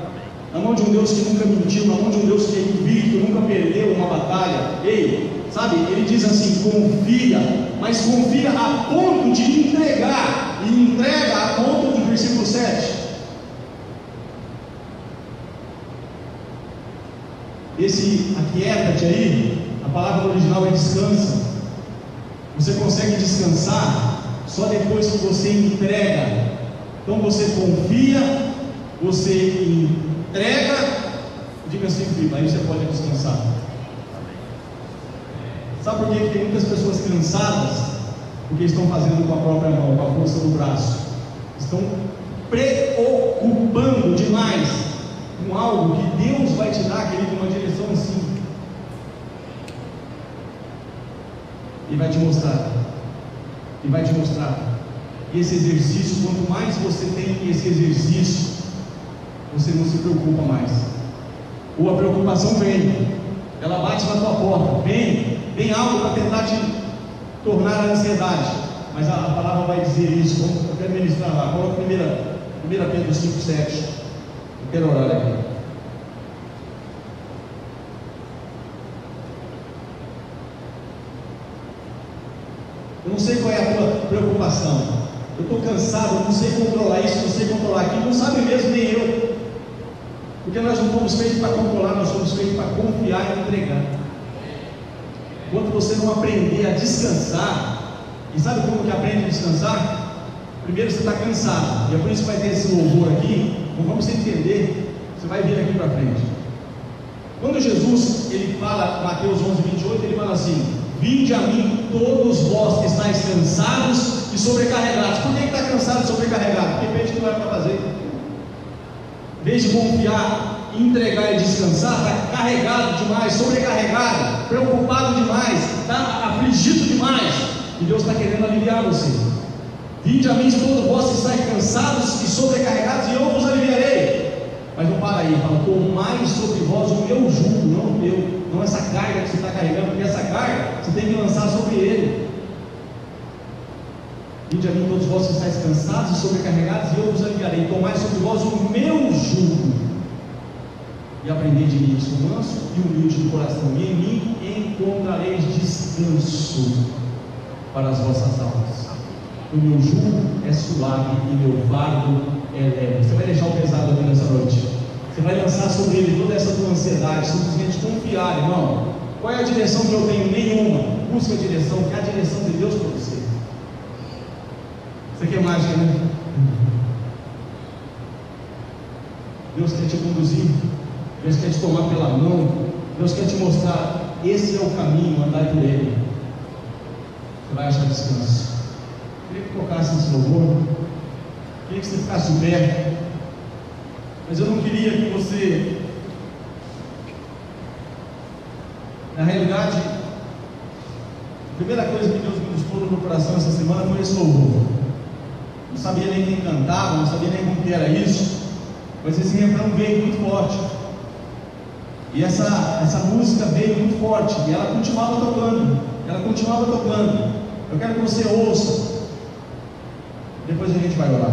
na mão de um Deus que nunca mentiu, na mão de um Deus que é invicto, nunca perdeu uma batalha. Ei, sabe, ele diz assim: confia, mas confia a ponto de entregar, e entrega a ponto do versículo 7. Esse aquieta-te aí, a palavra original é descansa. Você consegue descansar só depois que você entrega. Então você confia, você entrega, diga assim, filho, aí você pode descansar. Sabe por que tem muitas pessoas cansadas? Porque estão fazendo com a própria mão, com a força do braço. Estão preocupando demais com algo que Deus vai te dar, querido, uma direção assim. E vai te mostrar. E vai te mostrar. E esse exercício, quanto mais você tem esse exercício, você não se preocupa mais. Ou a preocupação vem, ela bate na tua porta, vem algo para tentar te tornar a ansiedade. Mas a palavra vai dizer isso. Eu quero ministrar lá. Coloca 1 Pedro 5,7. Eu quero orar aqui. Eu não sei qual é a tua preocupação. Eu estou cansado, eu não sei controlar isso, não sei controlar aquilo. Não sabe mesmo, nem eu. Porque nós não fomos feitos para controlar, nós fomos feitos para confiar e entregar. Enquanto você não aprender a descansar, e sabe como que aprende a descansar? Primeiro você está cansado, e é por isso que vai ter esse louvor aqui. Não vamos entender, você vai vir aqui para frente. Quando Jesus ele fala, Mateus 11:28, ele fala assim: vinde a mim todos vós que estáis cansados e sobrecarregados. Por que está cansado e sobrecarregado? Porque fez o que não era para fazer. Em vez de confiar, entregar e descansar, está carregado demais, sobrecarregado, preocupado demais, está afligido demais. E Deus está querendo aliviar você. Vinde a mim todos vós que estáis cansados e sobrecarregados, e eu vos aliviarei. Mas não para aí, fala: tomai sobre vós o meu jugo, não o meu, não essa carga que você está carregando, porque essa carga você tem que lançar sobre ele. Vinde a mim todos vós que estáis cansados e sobrecarregados, e eu vos aliviarei. Tomai sobre vós o meu jugo, e aprendei de mim, sou manso e humilde de coração, e em mim encontrareis descanso para as vossas almas. O meu jugo é suave e meu fardo é leve. Você vai deixar o pesado aqui nessa noite. Você vai lançar sobre ele toda essa tua ansiedade, simplesmente confiar, irmão. Qual é a direção que eu tenho? Nenhuma. Busca a direção, que é a direção de Deus para você. Isso aqui é mágica, né? Deus quer te conduzir, Deus quer te tomar pela mão, Deus quer te mostrar: esse é o caminho, andar por ele. Você vai achar descanso. Eu queria que tocasse esse louvor, queria que você ficasse de pé, mas eu não queria que você, na realidade, a primeira coisa que Deus me mostrou no meu coração essa semana foi esse louvor. Não sabia nem quem cantava, não sabia nem como que era isso, mas esse refrão veio muito forte, e essa música veio muito forte, e ela continuava tocando, Eu quero que você ouça, depois a gente vai orar.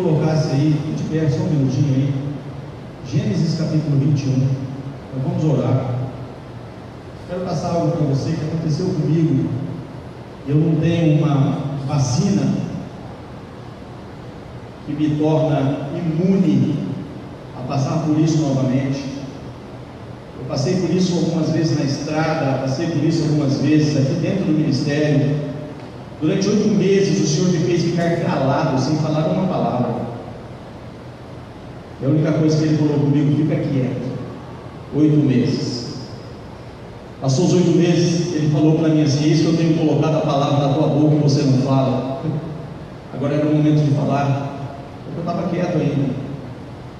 colocasse aí, de pé, só um minutinho aí, Gênesis capítulo 21, então vamos orar. Quero passar algo para você que aconteceu comigo. Eu não tenho uma vacina que me torna imune a passar por isso novamente. Eu passei por isso algumas vezes na estrada, passei por isso algumas vezes aqui dentro do ministério. Durante 8 meses o Senhor me fez ficar calado, sem falar uma palavra. E a única coisa que Ele falou comigo: fica quieto. 8 meses. Passou os 8 meses, Ele falou para mim assim: isso que eu tenho colocado a palavra na tua boca e você não fala. Agora era o momento de falar. Eu estava quieto ainda.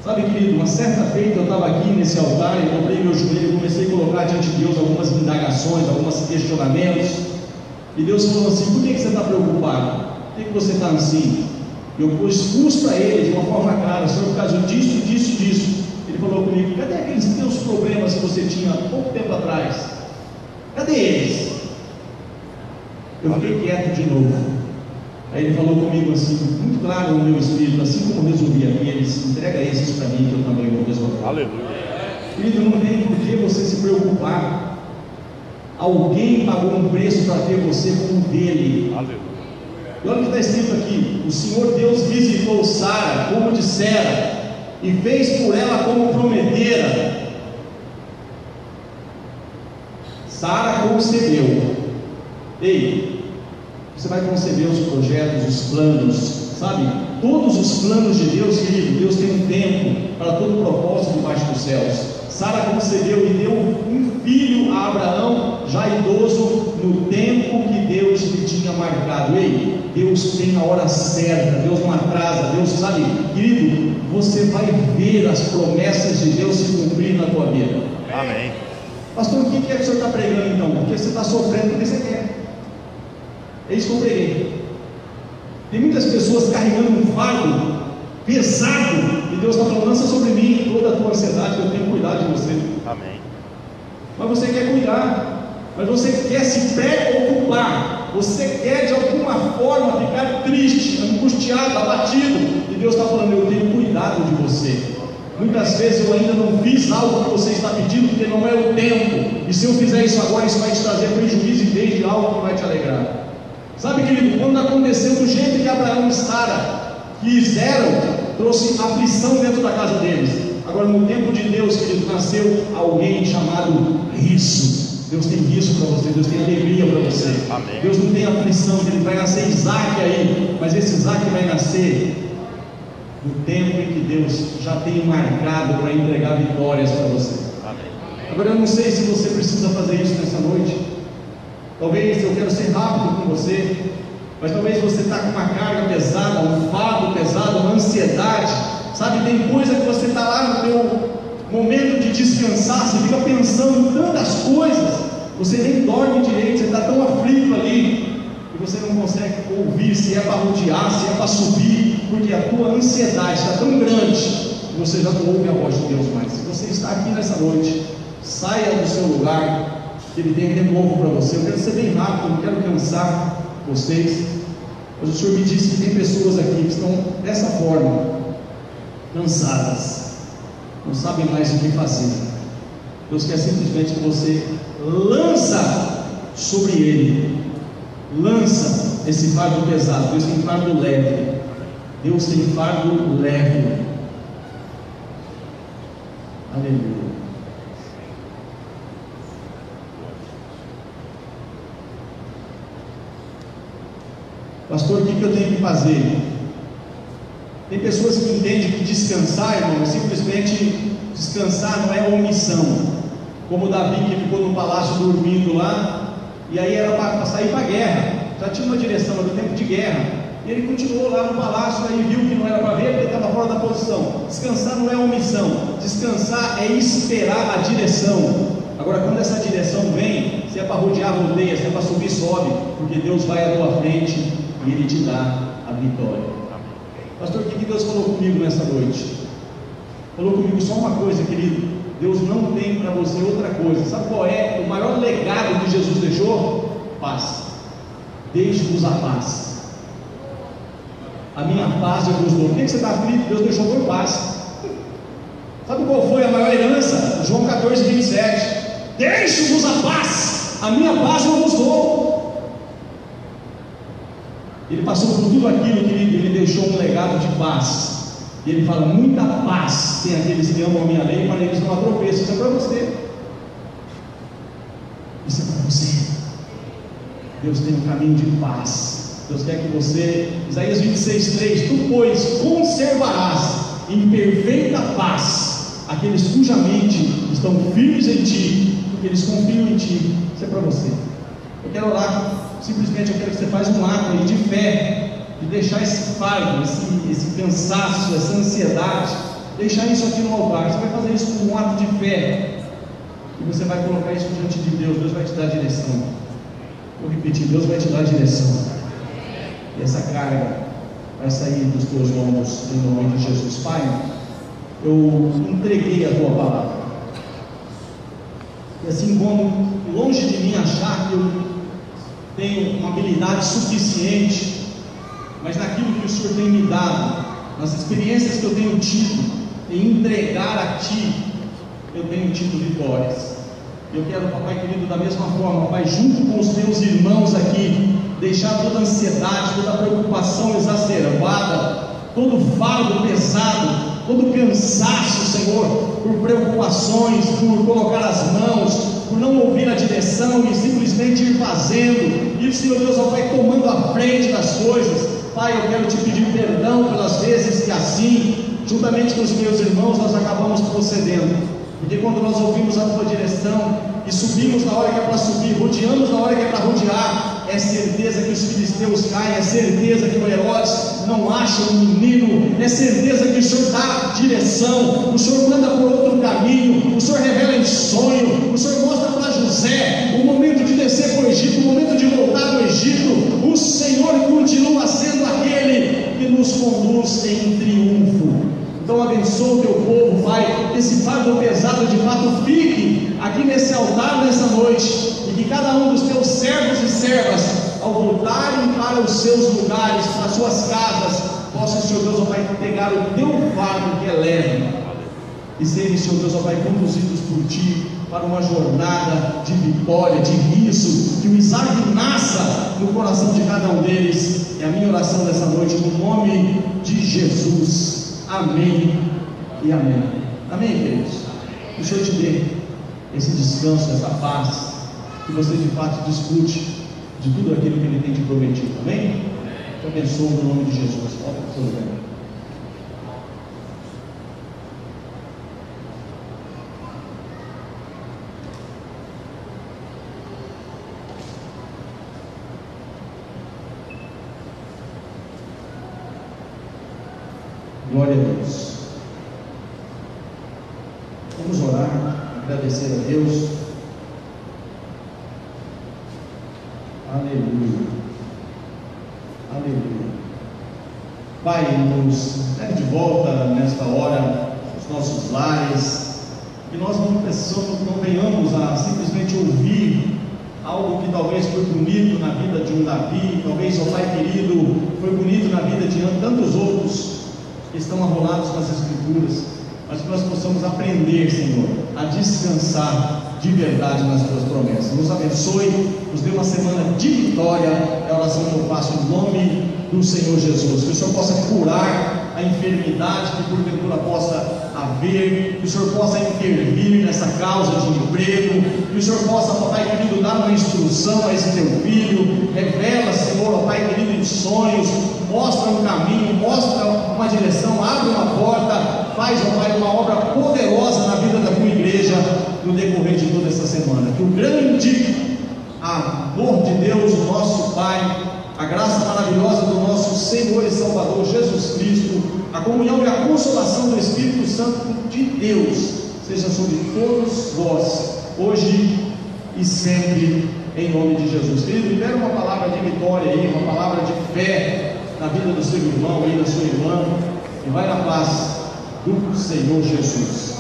Sabe, querido, uma certa feita eu estava aqui nesse altar, eu dobrei meu joelho e comecei a colocar diante de Deus algumas indagações, alguns questionamentos. E Deus falou assim: por que você está preocupado? Por que você está assim? Eu expus para Ele de uma forma clara: Senhor, por causa disso, disso, disso. Ele falou comigo: cadê aqueles teus problemas que você tinha há pouco tempo atrás? Cadê eles? Eu fiquei quieto de novo. Aí Ele falou comigo assim, muito claro no meu espírito: assim como resolvi aqueles, entrega esses para mim, que eu também vou resolver. Aleluia. Querido, não tem por que você se preocupar. Alguém pagou um preço para ter você como dele. Aleluia. E olha o que está escrito aqui: o Senhor Deus visitou Sara como dissera, e fez por ela como prometera. Sara concebeu. Ei, você vai conceber os projetos, os planos, sabe? Todos os planos de Deus, querido. Deus tem um tempo para todo propósito debaixo dos céus. Sara concebeu e deu um filho a Abraão, já idoso, no tempo que Deus lhe tinha marcado. Ei, Deus tem a hora certa, Deus não atrasa, Deus sabe, querido, você vai ver as promessas de Deus se cumprir na tua vida. Amém. Pastor, o que é que o senhor está pregando então? Porque você está sofrendo porque você quer. É isso que eu preguei. Tem muitas pessoas carregando um fardo pesado, e Deus está falando: lança sobre mim toda a tua ansiedade, que eu tenho cuidado de você. Amém. Mas você quer cuidar, mas você quer se preocupar, você quer de alguma forma ficar triste, angustiado, abatido, e Deus está falando: eu tenho cuidado de você. Muitas vezes eu ainda não fiz algo que você está pedindo, porque não é o tempo, e se eu fizer isso agora, isso vai te trazer prejuízo em vez de algo que vai te alegrar. Sabe, querido, quando aconteceu do jeito que Abraão e Sara quiseram, trouxe aflição dentro da casa deles. Agora, no tempo de Deus, querido, nasceu alguém chamado riso. Deus tem riso para você, Deus tem alegria para você. Amém. Deus não tem aflição, ele vai nascer Isaac aí, mas esse Isaac vai nascer no tempo em que Deus já tem marcado para entregar vitórias para você. Amém. Agora, eu não sei se você precisa fazer isso nessa noite. Talvez eu quero ser rápido com você, mas talvez você está com uma carga pesada, um fardo pesado, uma ansiedade, sabe? Tem coisa que você está lá no teu momento de descansar, você fica pensando em tantas coisas, você nem dorme direito, você está tão aflito ali, que você não consegue ouvir se é para rodear, se é para subir, porque a tua ansiedade está tão grande, que você já não ouve a voz de Deus mais. Se você está aqui nessa noite, saia do seu lugar, que Ele tem renovo para você. Eu quero ser bem rápido, não quero cansar vocês, mas o Senhor me disse que tem pessoas aqui que estão dessa forma, cansadas, não sabem mais o que fazer. Deus quer simplesmente que você lança sobre Ele, lança esse fardo pesado. Deus tem fardo leve, Deus tem fardo leve. Aleluia. Pastor, o que eu tenho que fazer? Tem pessoas que entendem que descansar, irmão, é simplesmente descansar, não é omissão. Como Davi, que ficou no palácio dormindo lá, e aí era para sair para a guerra, já tinha uma direção, era o tempo de guerra, e ele continuou lá no palácio, aí viu que não era para ver, porque ele estava fora da posição. Descansar não é omissão, descansar é esperar a direção. Agora, quando essa direção vem, se é para rodear, rodeia, se é para subir, sobe, porque Deus vai à tua frente e Ele te dá a vitória. Pastor, o que Deus falou comigo nessa noite? Falou comigo só uma coisa, querido: Deus não tem para você outra coisa. Sabe qual é o maior legado que Jesus deixou? Paz. Deixe-vos a paz. A minha paz eu vos dou. Por que você está aflito? Deus deixou por paz. Sabe qual foi a maior herança? João 14, 27. Deixo-vos a paz, a minha paz eu vos dou. Ele passou por tudo aquilo que ele deixou um legado de paz. E ele fala: muita paz tem aqueles que amam a minha lei, para eles não há tropeço. Isso é para você. Isso é para você. Deus tem um caminho de paz. Deus quer que você, Isaías 26:3, tu pois conservarás em perfeita paz aqueles cuja mente estão firmes em ti, porque eles confiam em ti. Isso é para você. Eu quero orar, simplesmente eu quero que você faça um ato aí de fé, de deixar esse fardo, esse cansaço, essa ansiedade, deixar isso aqui no altar. Você vai fazer isso com um ato de fé, e você vai colocar isso diante de Deus. Deus vai te dar direção. Vou repetir: Deus vai te dar direção. E essa carga vai sair dos teus lombos em nome de Jesus. Pai, eu entreguei a tua palavra, e assim como longe de mim achar que eu tenho uma habilidade suficiente, mas naquilo que o Senhor tem me dado, nas experiências que eu tenho tido em entregar a Ti, eu tenho tido vitórias. Eu quero, papai querido, da mesma forma, Pai, junto com os meus irmãos aqui, deixar toda a ansiedade, toda a preocupação exacerbada, todo fardo pesado, todo cansaço, Senhor, por preocupações, por colocar as mãos, por não ouvir a direção e simplesmente ir fazendo, e o Senhor Deus, ó Pai, tomando a frente das coisas. Pai, eu quero te pedir perdão pelas vezes que assim, juntamente com os meus irmãos, nós acabamos procedendo, porque quando nós ouvimos a tua direção e subimos na hora que é para subir, rodeamos na hora que é para rodear, é certeza que os filisteus caem, é certeza que o Herodes não acha o menino, é certeza que o Senhor dá direção, o Senhor manda por outro caminho, o Senhor revela em sonho, o Senhor mostra para José o momento de descer para o Egito, o momento de voltar do Egito. O Senhor continua sendo aquele que nos conduz em triunfo. Então abençoa o teu povo, Pai, que esse fardo pesado de fato fique aqui nesse altar nessa noite, e que cada um dos teus servos e servas, ao voltarem para os seus lugares, para as suas casas, possa, Senhor Deus, ó Pai, pegar o teu fardo que é leve, e serem, Senhor Deus, ó Pai, conduzidos por Ti para uma jornada de vitória, de riso, que o Isaac nasça no coração de cada um deles. É a minha oração dessa noite, no nome de Jesus. Amém e amém. Amém, queridos? Que o Senhor te dê esse descanso, essa paz, que você de fato desfrute de tudo aquilo que Ele tem te prometido. Amém? Te abençoo no nome de Jesus. Volta para o seu lugar. Glória a Deus. Vamos orar, agradecer a Deus. Aleluia. Aleluia. Pai, nos leve de volta nesta hora os nossos lares, que nós não venhamos a simplesmente ouvir algo que talvez foi bonito na vida de um Davi, talvez, ó Pai querido, foi bonito na vida de tantos outros que estão arrolados nas Escrituras, mas que nós possamos aprender, Senhor, a descansar de verdade nas Tuas promessas. Nos abençoe, nos dê uma semana de vitória. É a oração que eu faço em nome do Senhor Jesus. Que o Senhor possa curar a enfermidade que porventura possa haver, que o Senhor possa intervir nessa causa de emprego, que o Senhor possa, ó Pai querido, dar uma instrução a esse teu filho. Revela, Senhor, ó Pai querido, em sonhos, mostra um caminho, mostra uma direção, abre uma porta, faz, ó Pai, uma obra poderosa na vida da tua igreja no decorrer de toda essa semana. Que o grande amor de Deus, o nosso Pai, a graça maravilhosa do nosso Senhor e Salvador Jesus Cristo, a comunhão e a consolação do Espírito Santo de Deus seja sobre todos vós, hoje e sempre, em nome de Jesus. Querido, libera uma palavra de vitória aí, uma palavra de fé na vida do seu irmão aí, da sua irmã, e vai na paz do Senhor Jesus.